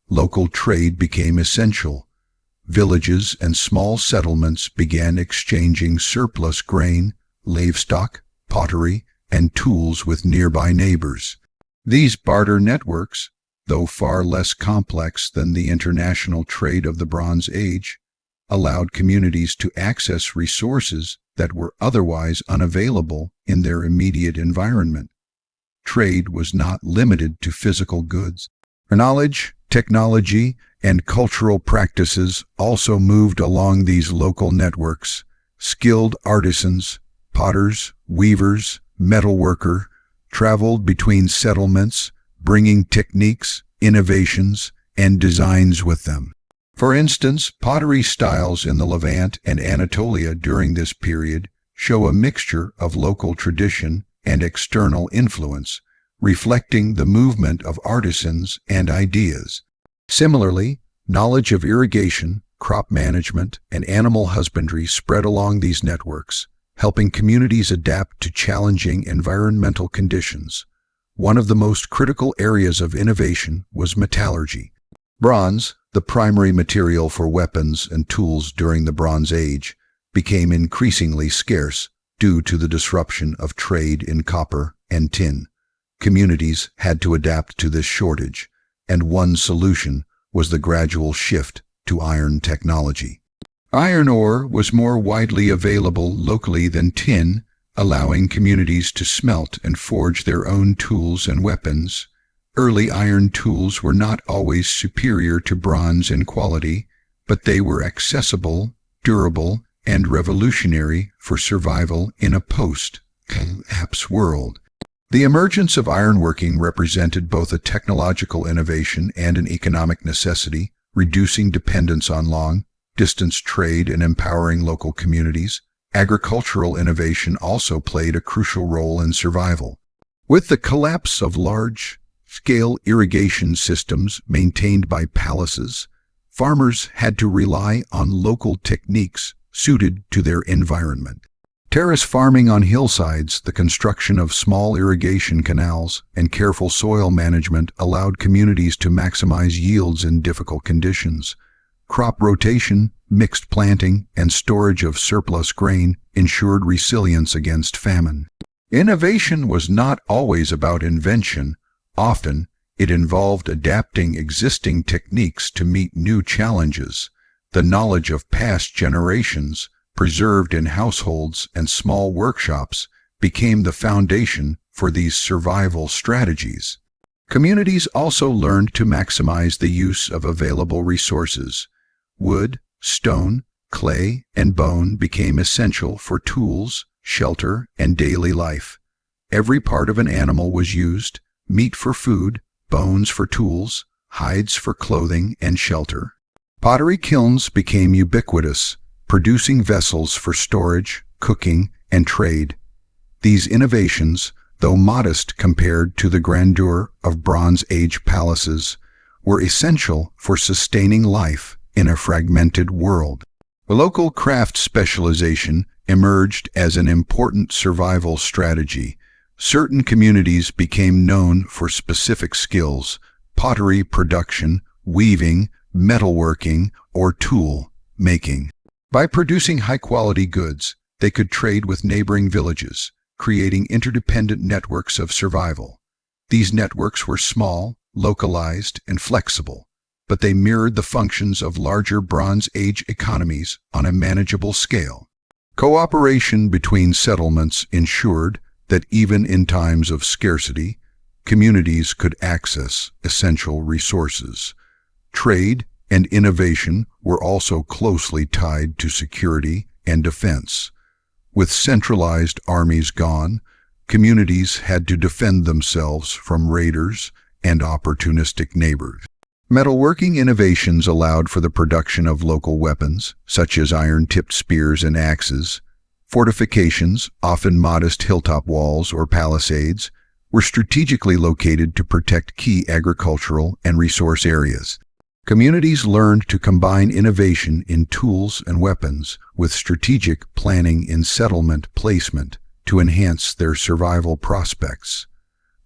Local trade became essential. Villages and small settlements began exchanging surplus grain, livestock, pottery, and tools with nearby neighbors. These barter networks, though far less complex than the international trade of the Bronze Age, allowed communities to access resources that were otherwise unavailable in their immediate environment. Trade was not limited to physical goods. Knowledge, technology, and cultural practices also moved along these local networks. Skilled artisans, potters, weavers, metalworkers, traveled between settlements, bringing techniques, innovations, and designs with them. For instance, pottery styles in the Levant and Anatolia during this period show a mixture of local tradition and external influence, reflecting the movement of artisans and ideas. Similarly, knowledge of irrigation, crop management, and animal husbandry spread along these networks, helping communities adapt to challenging environmental conditions. One of the most critical areas of innovation was metallurgy. Bronze, the primary material for weapons and tools during the Bronze Age, became increasingly scarce due to the disruption of trade in copper and tin. Communities had to adapt to this shortage, and one solution was the gradual shift to iron technology. Iron ore was more widely available locally than tin, allowing communities to smelt and forge their own tools and weapons. Early iron tools were not always superior to bronze in quality, but they were accessible, durable, and revolutionary for survival in a post-collapse world. The emergence of ironworking represented both a technological innovation and an economic necessity, reducing dependence on long-distance trade and empowering local communities. Agricultural innovation also played a crucial role in survival. With the collapse of large-scale irrigation systems maintained by palaces, farmers had to rely on local techniques suited to their environment. Terrace farming on hillsides, the construction of small irrigation canals, and careful soil management allowed communities to maximize yields in difficult conditions. Crop rotation, mixed planting, and storage of surplus grain ensured resilience against famine. Innovation was not always about invention. Often, it involved adapting existing techniques to meet new challenges. The knowledge of past generations, preserved in households and small workshops, became the foundation for these survival strategies. Communities also learned to maximize the use of available resources. Wood, stone, clay, and bone became essential for tools, shelter, and daily life. Every part of an animal was used: meat for food, bones for tools, hides for clothing and shelter. Pottery kilns became ubiquitous, producing vessels for storage, cooking, and trade. These innovations, though modest compared to the grandeur of Bronze Age palaces, were essential for sustaining life in a fragmented world. Local craft specialization emerged as an important survival strategy. Certain communities became known for specific skills: pottery production, weaving, metalworking, or tool making. By producing high-quality goods, they could trade with neighboring villages, creating interdependent networks of survival. These networks were small, localized, and flexible, but they mirrored the functions of larger Bronze Age economies on a manageable scale. Cooperation between settlements ensured that even in times of scarcity, communities could access essential resources. Trade and innovation were also closely tied to security and defense. With centralized armies gone, communities had to defend themselves from raiders and opportunistic neighbors. Metalworking innovations allowed for the production of local weapons, such as iron-tipped spears and axes. Fortifications, often modest hilltop walls or palisades, were strategically located to protect key agricultural and resource areas. Communities learned to combine innovation in tools and weapons with strategic planning in settlement placement to enhance their survival prospects.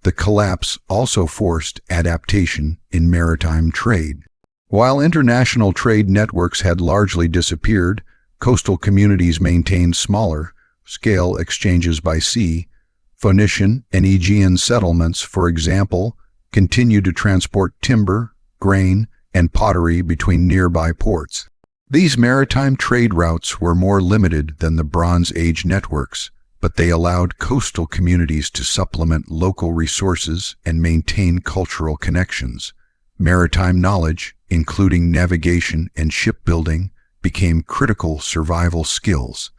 The collapse also forced adaptation in maritime trade. While international trade networks had largely disappeared, coastal communities maintained smaller-scale exchanges by sea. Phoenician and Aegean settlements, for example, continued to transport timber, grain, and pottery between nearby ports. These maritime trade routes were more limited than the Bronze Age networks, but they allowed coastal communities to supplement local resources and maintain cultural connections. Maritime knowledge, including navigation and shipbuilding, became critical survival skills.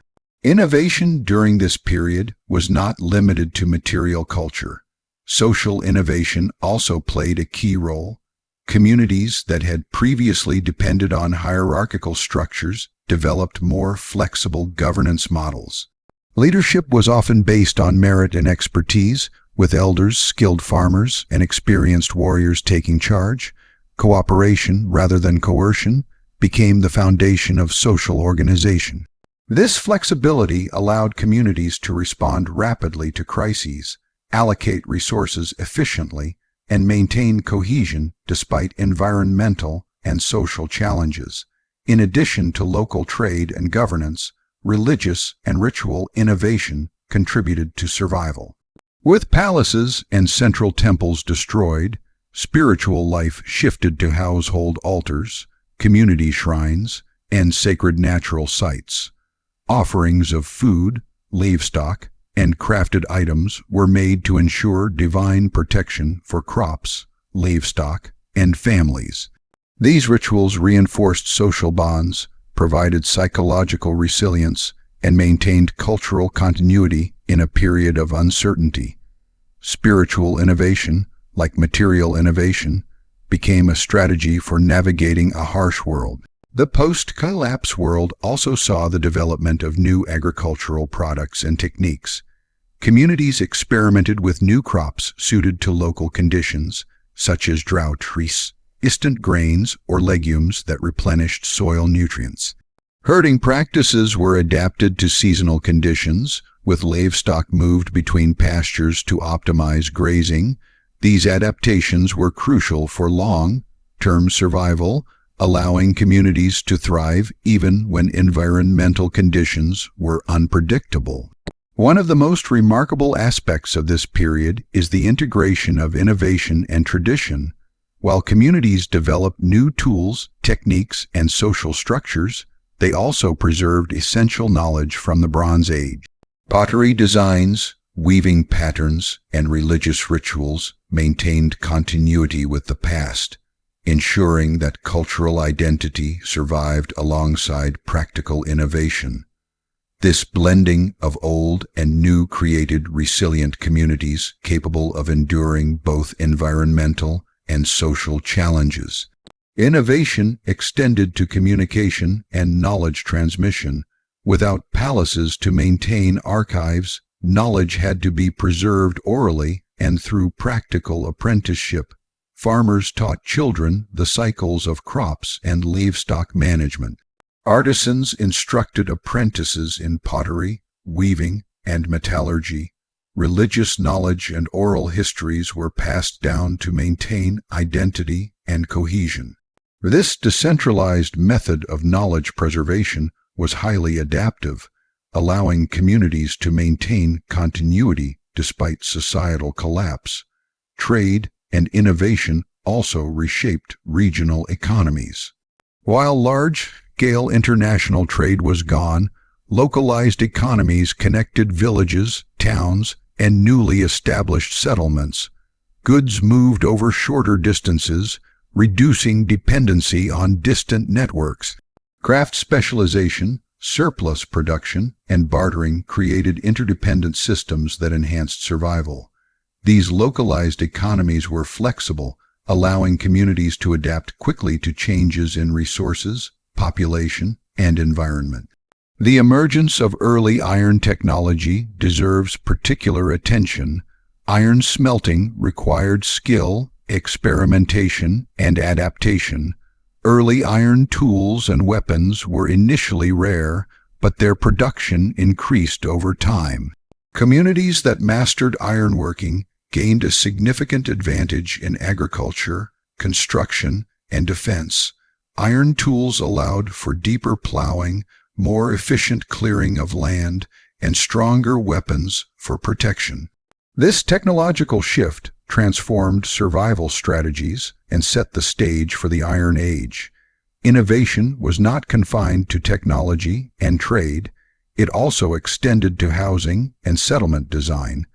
Innovation during this period was not limited to material culture. Social innovation also played a key role. Communities that had previously depended on hierarchical structures developed more flexible governance models. Leadership was often based on merit and expertise, with elders, skilled farmers, and experienced warriors taking charge. Cooperation, rather than coercion, became the foundation of social organization. This flexibility allowed communities to respond rapidly to crises, allocate resources efficiently, and maintain cohesion despite environmental and social challenges. In addition to local trade and governance, religious and ritual innovation contributed to survival. With palaces and central temples destroyed, spiritual life shifted to household altars, community shrines, and sacred natural sites. Offerings of food, livestock, and crafted items were made to ensure divine protection for crops, livestock, and families. These rituals reinforced social bonds, provided psychological resilience, and maintained cultural continuity in a period of uncertainty. Spiritual innovation, like material innovation, became a strategy for navigating a harsh world. The post-collapse world also saw the development of new agricultural products and techniques. Communities experimented with new crops suited to local conditions, such as drought-resistant grains or legumes that replenished soil nutrients. Herding practices were adapted to seasonal conditions, with livestock moved between pastures to optimize grazing. These adaptations were crucial for long-term survival, allowing communities to thrive even when environmental conditions were unpredictable. One of the most remarkable aspects of this period is the integration of innovation and tradition. While communities developed new tools, techniques, and social structures, they also preserved essential knowledge from the Bronze Age. Pottery designs, weaving patterns, and religious rituals maintained continuity with the past, ensuring that cultural identity survived alongside practical innovation. This blending of old and new created resilient communities capable of enduring both environmental and social challenges. Innovation extended to communication and knowledge transmission. Without palaces to maintain archives, knowledge had to be preserved orally and through practical apprenticeship. Farmers taught children the cycles of crops and livestock management. Artisans instructed apprentices in pottery, weaving, and metallurgy. Religious knowledge and oral histories were passed down to maintain identity and cohesion. This decentralized method of knowledge preservation was highly adaptive, allowing communities to maintain continuity despite societal collapse. Trade and innovation also reshaped regional economies. While large-scale international trade was gone, localized economies connected villages, towns, and newly established settlements. Goods moved over shorter distances, reducing dependency on distant networks. Craft specialization, surplus production, and bartering created interdependent systems that enhanced survival. These localized economies were flexible, allowing communities to adapt quickly to changes in resources, population, and environment. The emergence of early iron technology deserves particular attention. Iron smelting required skill, experimentation, and adaptation. Early iron tools and weapons were initially rare, but their production increased over time. Communities that mastered ironworking gained a significant advantage in agriculture, construction, and defense. Iron tools allowed for deeper plowing, more efficient clearing of land, and stronger weapons for protection. This technological shift transformed survival strategies and set the stage for the Iron Age. Innovation was not confined to technology and trade. It also extended to housing and settlement design.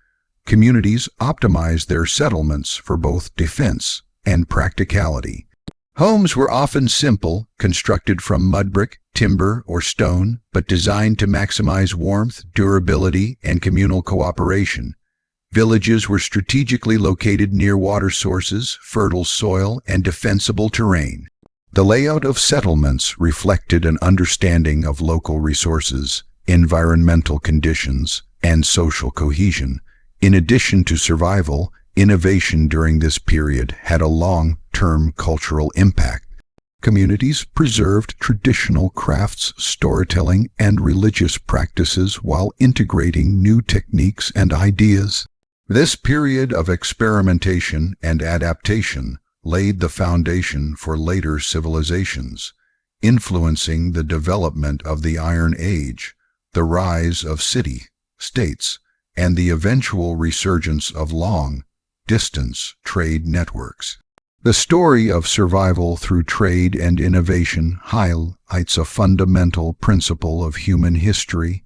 Communities optimized their settlements for both defense and practicality. Homes were often simple, constructed from mud brick, timber, or stone, but designed to maximize warmth, durability, and communal cooperation. Villages were strategically located near water sources, fertile soil, and defensible terrain. The layout of settlements reflected an understanding of local resources, environmental conditions, and social cohesion. In addition to survival, innovation during this period had a long-term cultural impact. Communities preserved traditional crafts, storytelling, and religious practices while integrating new techniques and ideas. This period of experimentation and adaptation laid the foundation for later civilizations, influencing the development of the Iron Age, the rise of city-states, and the eventual resurgence of long-distance trade networks. The story of survival through trade and innovation highlights a fundamental principle of human history.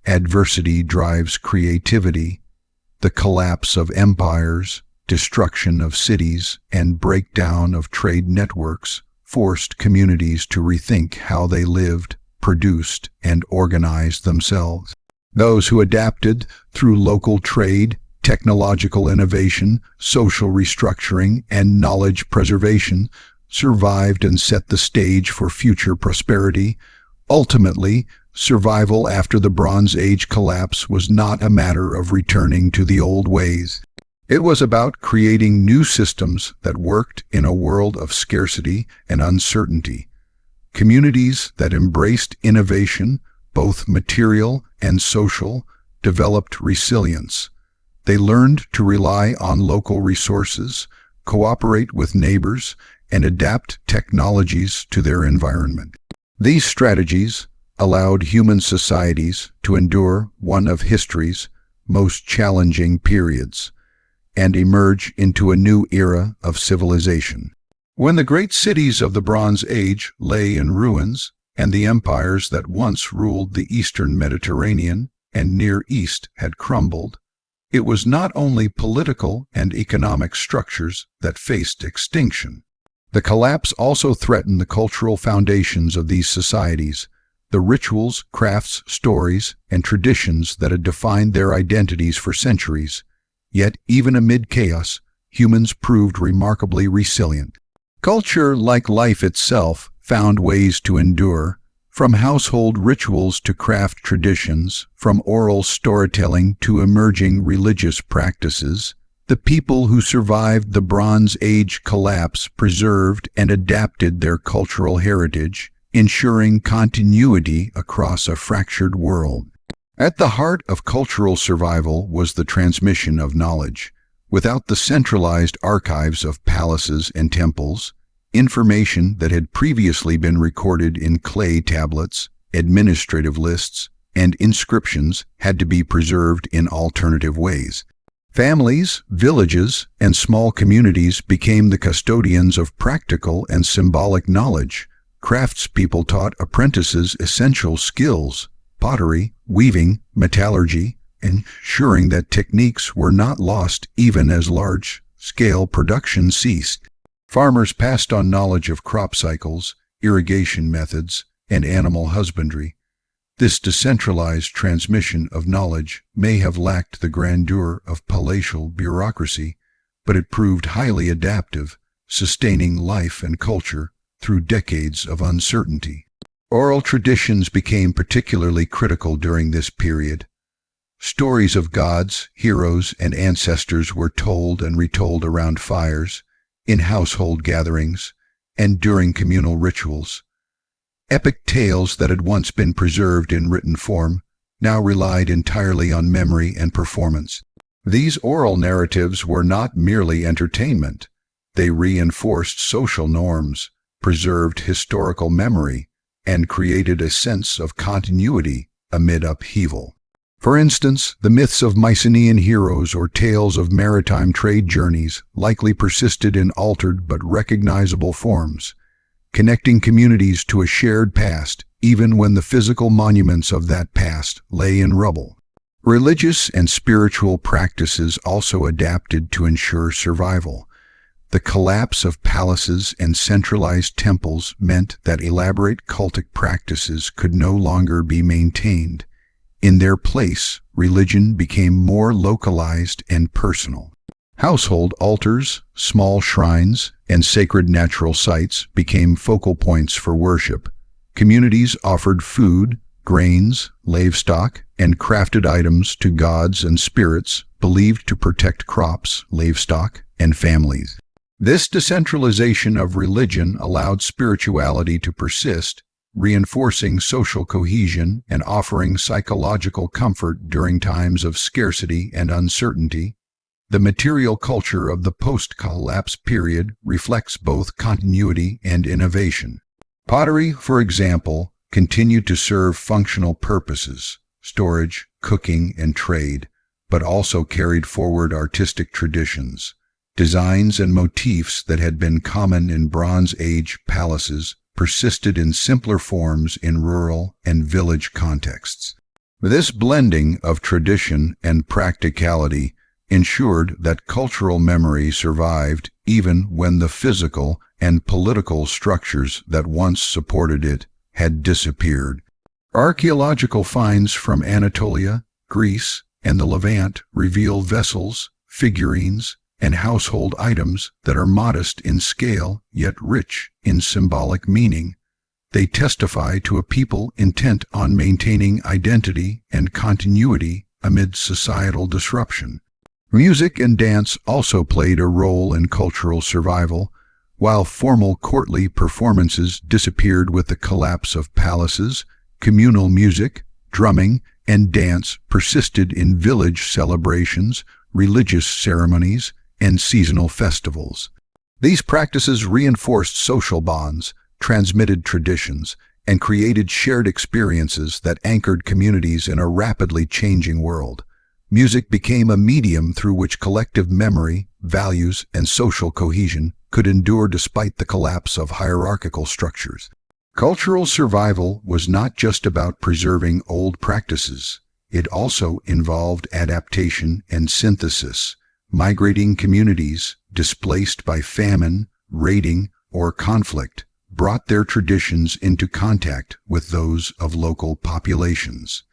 Adversity drives creativity. The collapse of empires, destruction of cities and breakdown of trade networks forced communities to rethink how they lived, produced, and organized themselves. Those who adapted through local trade, technological innovation, social restructuring, and knowledge preservation survived and set the stage for future prosperity. Ultimately, survival after the Bronze Age collapse was not a matter of returning to the old ways. It was about creating new systems that worked in a world of scarcity and uncertainty. Communities that embraced innovation, both material and social, developed resilience. They learned to rely on local resources, cooperate with neighbors, and adapt technologies to their environment. These strategies allowed human societies to endure one of history's most challenging periods and emerge into a new era of civilization. When the great cities of the Bronze Age lay in ruins, and the empires that once ruled the eastern Mediterranean and Near East had crumbled, it was not only political and economic structures that faced extinction. The collapse also threatened the cultural foundations of these societies, the rituals, crafts, stories, and traditions that had defined their identities for centuries. Yet, even amid chaos, humans proved remarkably resilient. Culture, like life itself, found ways to endure, from household rituals to craft traditions, from oral storytelling to emerging religious practices. The people who survived the Bronze Age collapse preserved and adapted their cultural heritage, ensuring continuity across a fractured world. At the heart of cultural survival was the transmission of knowledge. Without the centralized archives of palaces and temples, information that had previously been recorded in clay tablets, administrative lists, and inscriptions had to be preserved in alternative ways. Families, villages, and small communities became the custodians of practical and symbolic knowledge. Craftspeople taught apprentices essential skills, pottery, weaving, metallurgy, ensuring that techniques were not lost even as large-scale production ceased. Farmers passed on knowledge of crop cycles, irrigation methods, and animal husbandry. This decentralized transmission of knowledge may have lacked the grandeur of palatial bureaucracy, but it proved highly adaptive, sustaining life and culture through decades of uncertainty. Oral traditions became particularly critical during this period. Stories of gods, heroes, and ancestors were told and retold around fires, in household gatherings, and during communal rituals. Epic tales that had once been preserved in written form now relied entirely on memory and performance. These oral narratives were not merely entertainment. They reinforced social norms, preserved historical memory, and created a sense of continuity amid upheaval. For instance, the myths of Mycenaean heroes or tales of maritime trade journeys likely persisted in altered but recognizable forms, connecting communities to a shared past even when the physical monuments of that past lay in rubble. Religious and spiritual practices also adapted to ensure survival. The collapse of palaces and centralized temples meant that elaborate cultic practices could no longer be maintained. In their place, religion became more localized and personal. Household altars, small shrines, and sacred natural sites became focal points for worship. Communities offered food, grains, livestock, and crafted items to gods and spirits believed to protect crops, livestock, and families. This decentralization of religion allowed spirituality to persist, reinforcing social cohesion and offering psychological comfort during times of scarcity and uncertainty. The material culture of the post-collapse period reflects both continuity and innovation. Pottery, for example, continued to serve functional purposes, storage, cooking, and trade, but also carried forward artistic traditions. Designs and motifs that had been common in Bronze Age palaces persisted in simpler forms in rural and village contexts. This blending of tradition and practicality ensured that cultural memory survived even when the physical and political structures that once supported it had disappeared. Archaeological finds from Anatolia, Greece, and the Levant reveal vessels, figurines, and household items that are modest in scale yet rich in symbolic meaning. They testify to a people intent on maintaining identity and continuity amid societal disruption. Music and dance also played a role in cultural survival. While formal courtly performances disappeared with the collapse of palaces, communal music, drumming, and dance persisted in village celebrations, religious ceremonies, and seasonal festivals. These practices reinforced social bonds, transmitted traditions, and created shared experiences that anchored communities in a rapidly changing world. Music became a medium through which collective memory, values, and social cohesion could endure despite the collapse of hierarchical structures. Cultural survival was not just about preserving old practices. It also involved adaptation and synthesis. Migrating communities, displaced by famine, raiding, or conflict, brought their traditions into contact with those of local populations.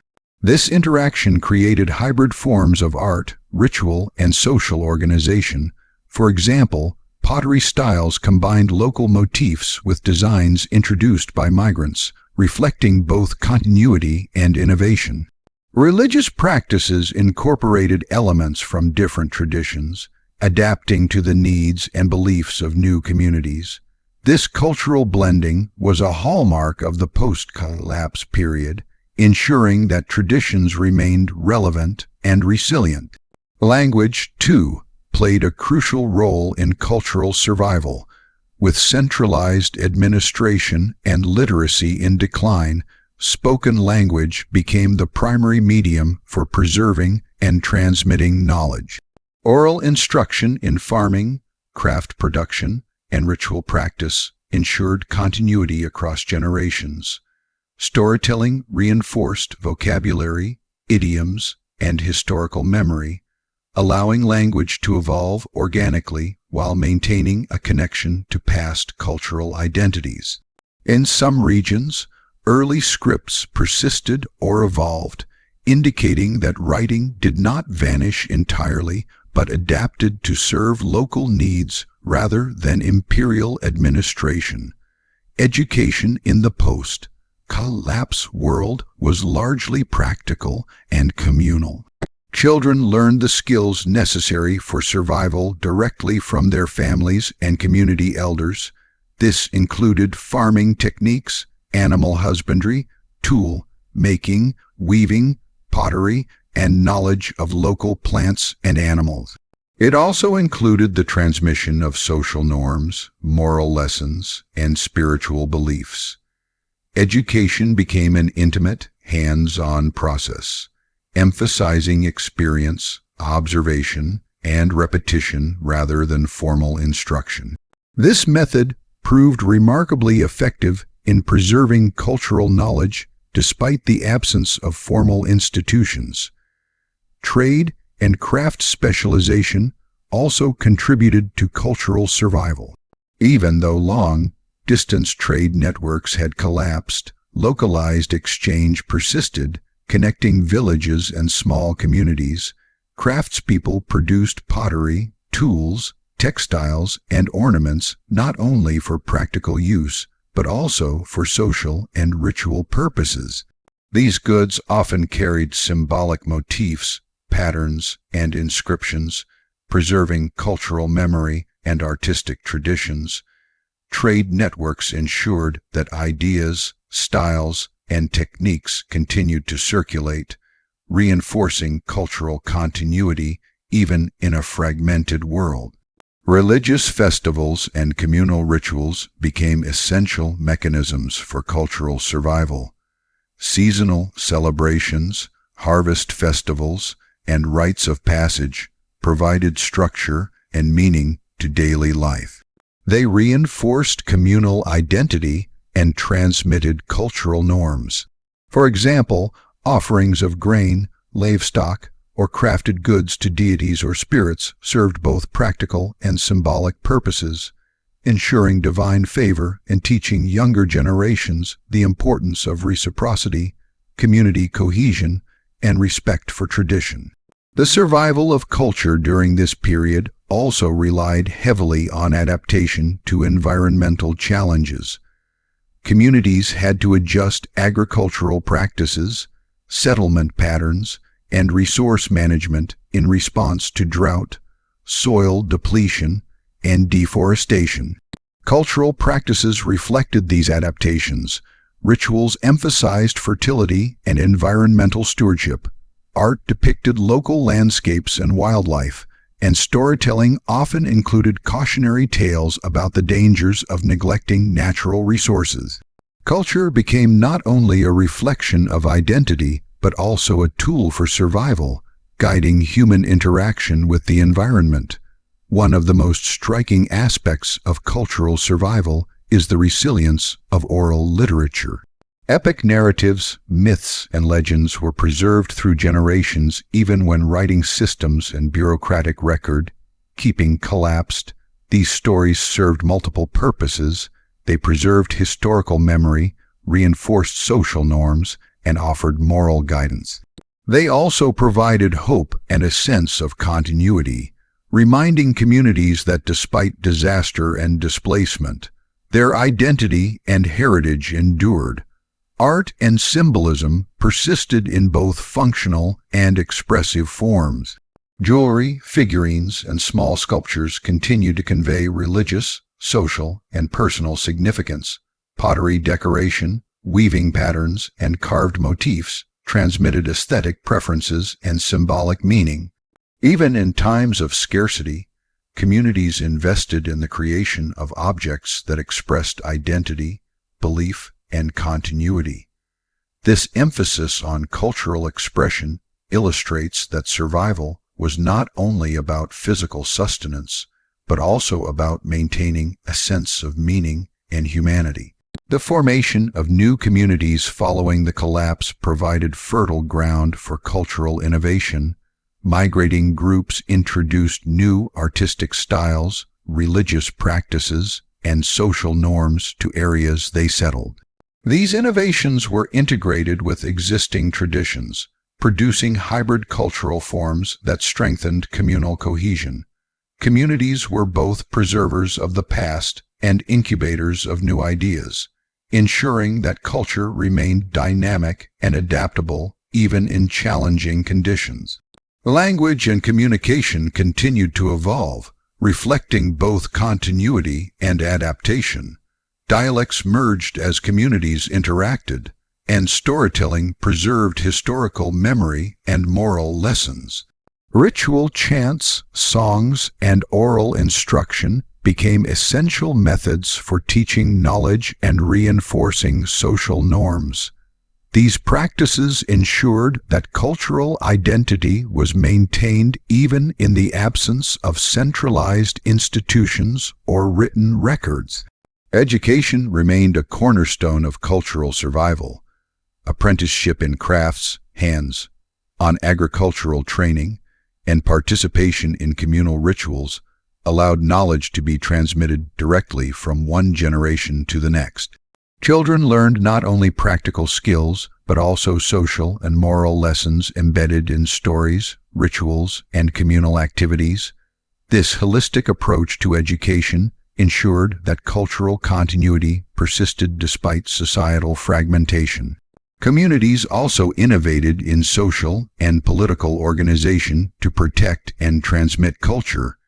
This interaction created hybrid forms of art, ritual, and social organization. For example, pottery styles combined local motifs with designs introduced by migrants, reflecting both continuity and innovation. Religious practices incorporated elements from different traditions, adapting to the needs and beliefs of new communities. This cultural blending was a hallmark of the post-collapse period, ensuring that traditions remained relevant and resilient. Language, too, played a crucial role in cultural survival. With centralized administration and literacy in decline, spoken language became the primary medium for preserving and transmitting knowledge. Oral instruction in farming, craft production, and ritual practice ensured continuity across generations. Storytelling reinforced vocabulary, idioms, and historical memory, allowing language to evolve organically while maintaining a connection to past cultural identities. In some regions, early scripts persisted or evolved, indicating that writing did not vanish entirely but adapted to serve local needs rather than imperial administration. Education in the post-collapse world was largely practical and communal. Children learned the skills necessary for survival directly from their families and community elders. This included farming techniques, animal husbandry, tool making, weaving, pottery, and knowledge of local plants and animals. It also included the transmission of social norms, moral lessons, and spiritual beliefs. Education became an intimate, hands-on process, emphasizing experience, observation, and repetition rather than formal instruction. This method proved remarkably effective in preserving cultural knowledge despite the absence of formal institutions. Trade and craft specialization also contributed to cultural survival. Even though long-distance trade networks had collapsed, localized exchange persisted, connecting villages and small communities. Craftspeople produced pottery, tools, textiles, and ornaments not only for practical use, but also for social and ritual purposes. These goods often carried symbolic motifs, patterns, and inscriptions, preserving cultural memory and artistic traditions. Trade networks ensured that ideas, styles, and techniques continued to circulate, reinforcing cultural continuity even in a fragmented world. Religious festivals and communal rituals became essential mechanisms for cultural survival. Seasonal celebrations, harvest festivals, and rites of passage provided structure and meaning to daily life. They reinforced communal identity and transmitted cultural norms. For example, offerings of grain, livestock, or crafted goods to deities or spirits served both practical and symbolic purposes, ensuring divine favor and teaching younger generations the importance of reciprocity, community cohesion, and respect for tradition. The survival of culture during this period also relied heavily on adaptation to environmental challenges. Communities had to adjust agricultural practices, settlement patterns, and resource management in response to drought, soil depletion, and deforestation. Cultural practices reflected these adaptations. Rituals emphasized fertility and environmental stewardship. Art depicted local landscapes and wildlife, and storytelling often included cautionary tales about the dangers of neglecting natural resources. Culture became not only a reflection of identity, but also a tool for survival, guiding human interaction with the environment. One of the most striking aspects of cultural survival is the resilience of oral literature. Epic narratives, myths, and legends were preserved through generations even when writing systems and bureaucratic record-keeping collapsed. These stories served multiple purposes. They preserved historical memory, reinforced social norms, and offered moral guidance. They also provided hope and a sense of continuity, reminding communities that despite disaster and displacement, their identity and heritage endured. Art and symbolism persisted in both functional and expressive forms. Jewelry, figurines, and small sculptures continued to convey religious, social, and personal significance. Pottery decoration, weaving patterns, and carved motifs transmitted aesthetic preferences and symbolic meaning. Even in times of scarcity, communities invested in the creation of objects that expressed identity, belief, and continuity. This emphasis on cultural expression illustrates that survival was not only about physical sustenance, but also about maintaining a sense of meaning and humanity. The formation of new communities following the collapse provided fertile ground for cultural innovation. Migrating groups introduced new artistic styles, religious practices, and social norms to areas they settled. These innovations were integrated with existing traditions, producing hybrid cultural forms that strengthened communal cohesion. Communities were both preservers of the past and incubators of new ideas, ensuring that culture remained dynamic and adaptable even in challenging conditions. Language and communication continued to evolve, reflecting both continuity and adaptation. Dialects merged as communities interacted, and storytelling preserved historical memory and moral lessons. Ritual chants, songs, and oral instruction became essential methods for teaching knowledge and reinforcing social norms. These practices ensured that cultural identity was maintained even in the absence of centralized institutions or written records. Education remained a cornerstone of cultural survival. Apprenticeship in crafts, hands-on agricultural training, and participation in communal rituals allowed knowledge to be transmitted directly from one generation to the next. Children learned not only practical skills, but also social and moral lessons embedded in stories, rituals, and communal activities. This holistic approach to education ensured that cultural continuity persisted despite societal fragmentation. Communities also innovated in social and political organization to protect and transmit culture.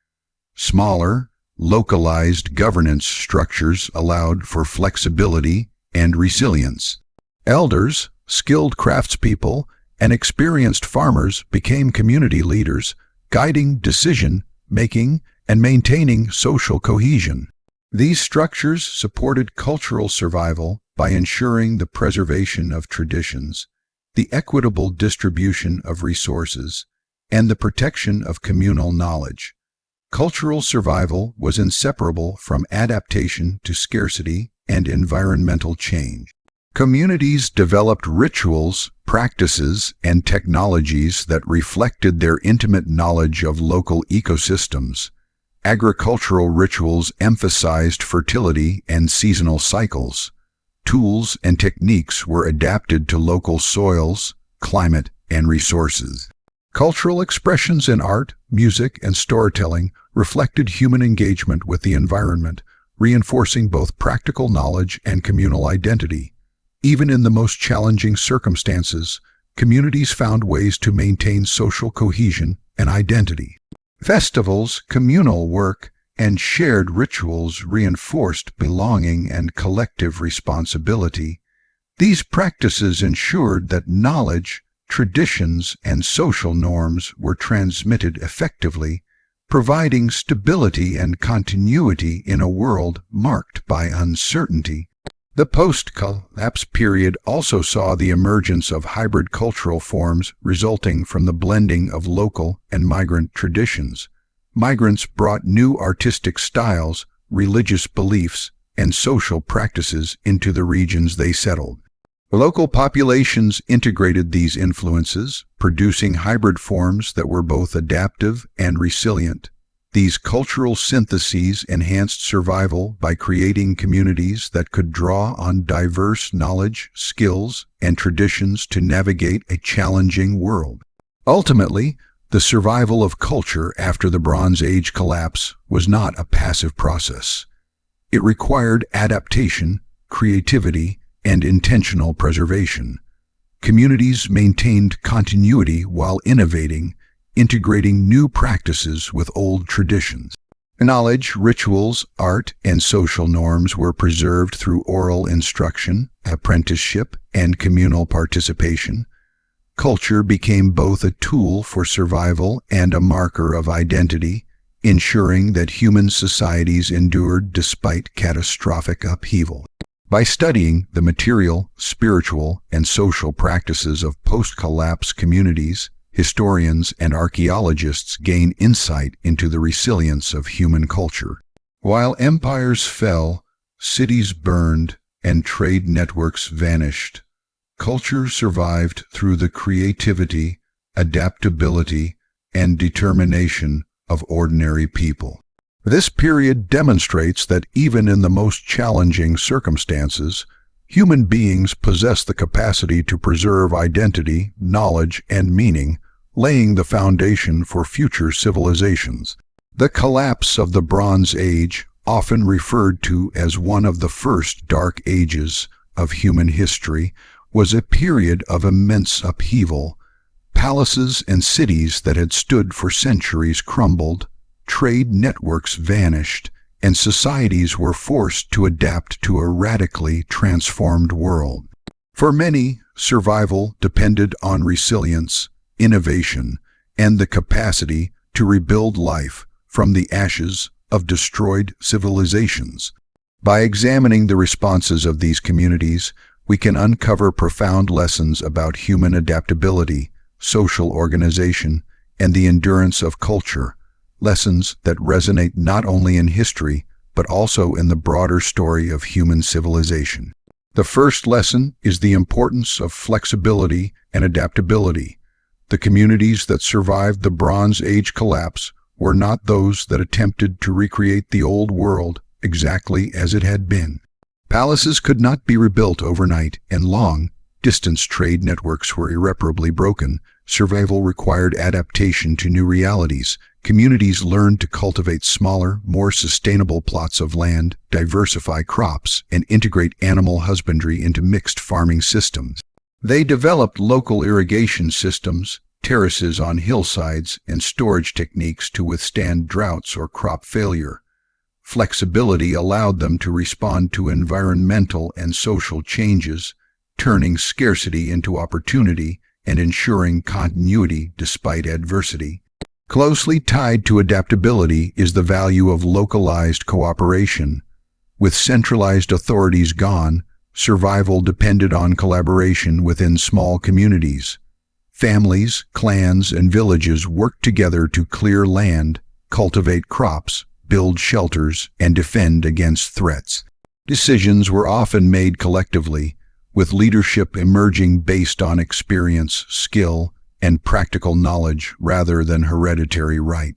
Smaller, localized governance structures allowed for flexibility and resilience. Elders, skilled craftspeople, and experienced farmers became community leaders, guiding decision-making and maintaining social cohesion. These structures supported cultural survival by ensuring the preservation of traditions, the equitable distribution of resources, and the protection of communal knowledge. Cultural survival was inseparable from adaptation to scarcity and environmental change. Communities developed rituals, practices, and technologies that reflected their intimate knowledge of local ecosystems. Agricultural rituals emphasized fertility and seasonal cycles. Tools and techniques were adapted to local soils, climate, and resources. Cultural expressions in art, music, and storytelling reflected human engagement with the environment, reinforcing both practical knowledge and communal identity. Even in the most challenging circumstances, communities found ways to maintain social cohesion and identity. Festivals, communal work, and shared rituals reinforced belonging and collective responsibility. These practices ensured that knowledge, traditions, and social norms were transmitted effectively, providing stability and continuity in a world marked by uncertainty. The post-collapse period also saw the emergence of hybrid cultural forms resulting from the blending of local and migrant traditions. Migrants brought new artistic styles, religious beliefs, and social practices into the regions they settled. Local populations integrated these influences, producing hybrid forms that were both adaptive and resilient. These cultural syntheses enhanced survival by creating communities that could draw on diverse knowledge, skills, and traditions to navigate a challenging world. Ultimately, the survival of culture after the Bronze Age collapse was not a passive process. It required adaptation, creativity, and intentional preservation. Communities maintained continuity while innovating, integrating new practices with old traditions. Knowledge, rituals, art, and social norms were preserved through oral instruction, apprenticeship, and communal participation. Culture became both a tool for survival and a marker of identity, ensuring that human societies endured despite catastrophic upheaval. By studying the material, spiritual, and social practices of post-collapse communities, historians and archaeologists gain insight into the resilience of human culture. While empires fell, cities burned, and trade networks vanished, culture survived through the creativity, adaptability, and determination of ordinary people. This period demonstrates that even in the most challenging circumstances, human beings possess the capacity to preserve identity, knowledge, and meaning, laying the foundation for future civilizations. The collapse of the Bronze Age, often referred to as one of the first dark ages of human history, was a period of immense upheaval. Palaces and cities that had stood for centuries crumbled, trade networks vanished, and societies were forced to adapt to a radically transformed world. For many, survival depended on resilience, innovation, and the capacity to rebuild life from the ashes of destroyed civilizations. By examining the responses of these communities, we can uncover profound lessons about human adaptability, social organization, and the endurance of culture, lessons that resonate not only in history, but also in the broader story of human civilization. The first lesson is the importance of flexibility and adaptability. The communities that survived the Bronze Age collapse were not those that attempted to recreate the old world exactly as it had been. Palaces could not be rebuilt overnight, and long-distance trade networks were irreparably broken. Survival required adaptation to new realities. Communities learned to cultivate smaller, more sustainable plots of land, diversify crops, and integrate animal husbandry into mixed farming systems. They developed local irrigation systems, terraces on hillsides, and storage techniques to withstand droughts or crop failure. Flexibility allowed them to respond to environmental and social changes, turning scarcity into opportunity and ensuring continuity despite adversity. Closely tied to adaptability is the value of localized cooperation. With centralized authorities gone, survival depended on collaboration within small communities. Families, clans, and villages worked together to clear land, cultivate crops, build shelters, and defend against threats. Decisions were often made collectively, with leadership emerging based on experience, skill, and practical knowledge rather than hereditary right.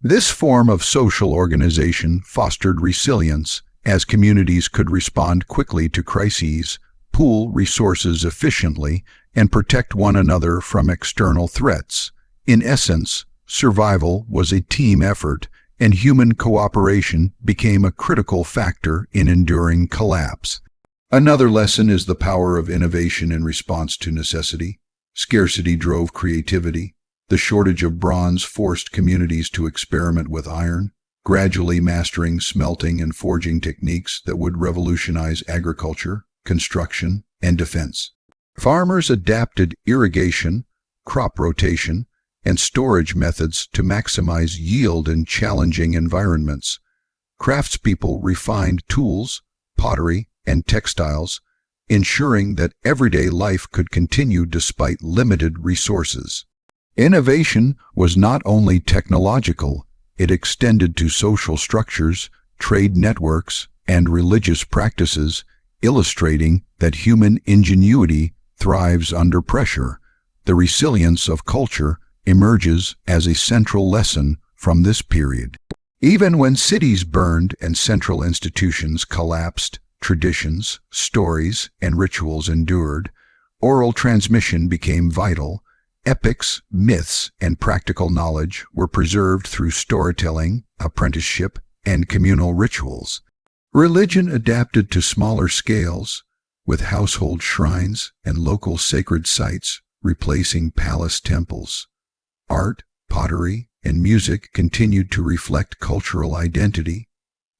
This form of social organization fostered resilience, as communities could respond quickly to crises, pool resources efficiently, and protect one another from external threats. In essence, survival was a team effort, and human cooperation became a critical factor in enduring collapse. Another lesson is the power of innovation in response to necessity. Scarcity drove creativity. The shortage of bronze forced communities to experiment with iron, gradually mastering smelting and forging techniques that would revolutionize agriculture, construction, and defense. Farmers adapted irrigation, crop rotation, and storage methods to maximize yield in challenging environments. Craftspeople refined tools, pottery, and textiles, ensuring that everyday life could continue despite limited resources. Innovation was not only technological, it extended to social structures, trade networks, and religious practices, illustrating that human ingenuity thrives under pressure. The resilience of culture emerges as a central lesson from this period. Even when cities burned and central institutions collapsed, traditions, stories, and rituals endured. Oral transmission became vital. Epics, myths, and practical knowledge were preserved through storytelling, apprenticeship, and communal rituals. Religion adapted to smaller scales, with household shrines and local sacred sites replacing palace temples. Art, pottery, and music continued to reflect cultural identity,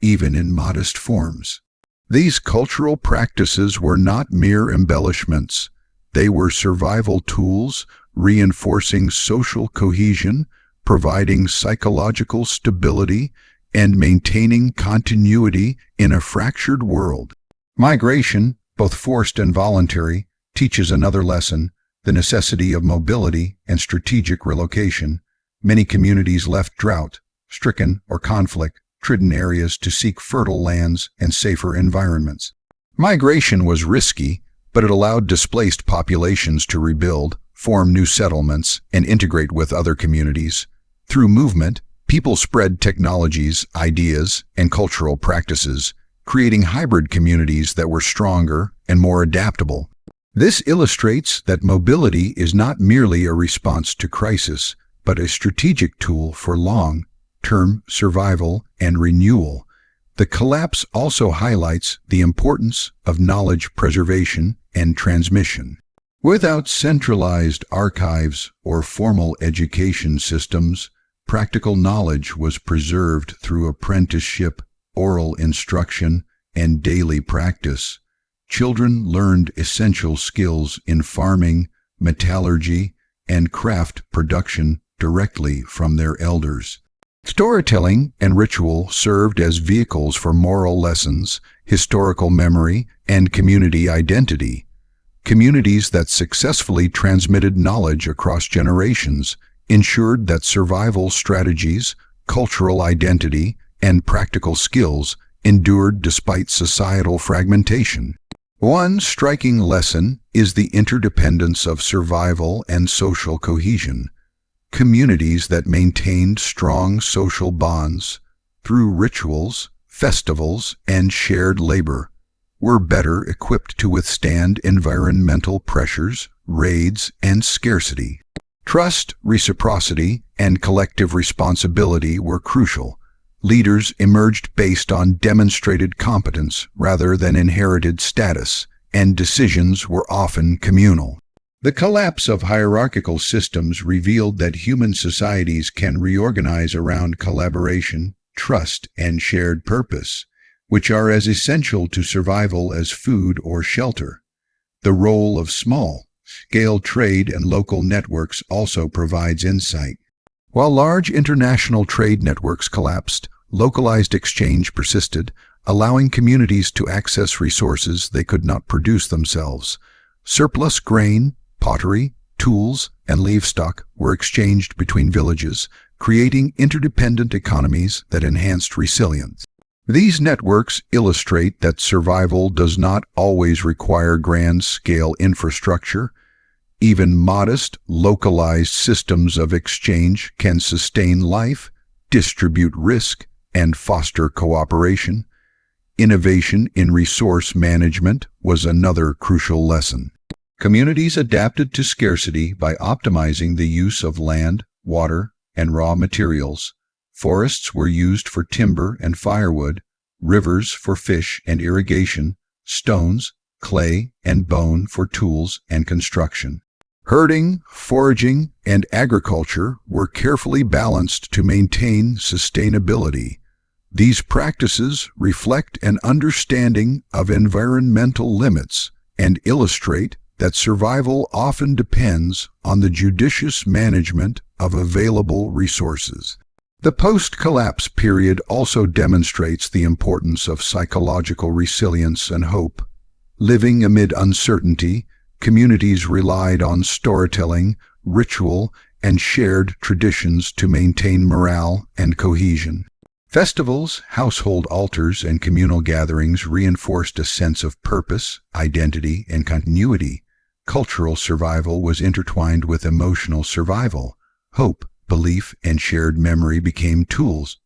even in modest forms. These cultural practices were not mere embellishments. They were survival tools, reinforcing social cohesion, providing psychological stability, and maintaining continuity in a fractured world. Migration, both forced and voluntary, teaches another lesson: the necessity of mobility and strategic relocation. Many communities left drought-stricken or conflict-ridden areas to seek fertile lands and safer environments. Migration was risky, but it allowed displaced populations to rebuild, form new settlements, and integrate with other communities. Through movement, people spread technologies, ideas, and cultural practices, creating hybrid communities that were stronger and more adaptable. This illustrates that mobility is not merely a response to crisis, but a strategic tool for long-term survival and renewal. The collapse also highlights the importance of knowledge preservation and transmission. Without centralized archives or formal education systems, practical knowledge was preserved through apprenticeship, oral instruction, and daily practice. Children learned essential skills in farming, metallurgy, and craft production directly from their elders. Storytelling and ritual served as vehicles for moral lessons, historical memory, and community identity. Communities that successfully transmitted knowledge across generations ensured that survival strategies, cultural identity, and practical skills endured despite societal fragmentation. One striking lesson is the interdependence of survival and social cohesion. Communities that maintained strong social bonds through rituals, festivals, and shared labor were better equipped to withstand environmental pressures, raids, and scarcity. Trust, reciprocity, and collective responsibility were crucial. Leaders emerged based on demonstrated competence rather than inherited status, and decisions were often communal. The collapse of hierarchical systems revealed that human societies can reorganize around collaboration, trust, and shared purpose, which are as essential to survival as food or shelter. The role of small-scale trade and local networks also provides insight. While large international trade networks collapsed, localized exchange persisted, allowing communities to access resources they could not produce themselves. Surplus grain, pottery, tools, and livestock were exchanged between villages, creating interdependent economies that enhanced resilience. These networks illustrate that survival does not always require grand-scale infrastructure. Even modest, localized systems of exchange can sustain life, distribute risk, and foster cooperation. Innovation in resource management was another crucial lesson. Communities adapted to scarcity by optimizing the use of land, water, and raw materials. Forests were used for timber and firewood, rivers for fish and irrigation, stones, clay, and bone for tools and construction. Herding, foraging, and agriculture were carefully balanced to maintain sustainability. These practices reflect an understanding of environmental limits and illustrate that survival often depends on the judicious management of available resources. The post-collapse period also demonstrates the importance of psychological resilience and hope. Living amid uncertainty, communities relied on storytelling, ritual, and shared traditions to maintain morale and cohesion. Festivals, household altars, and communal gatherings reinforced a sense of purpose, identity, and continuity. Cultural survival was intertwined with emotional survival. Hope, belief, and shared memory became tools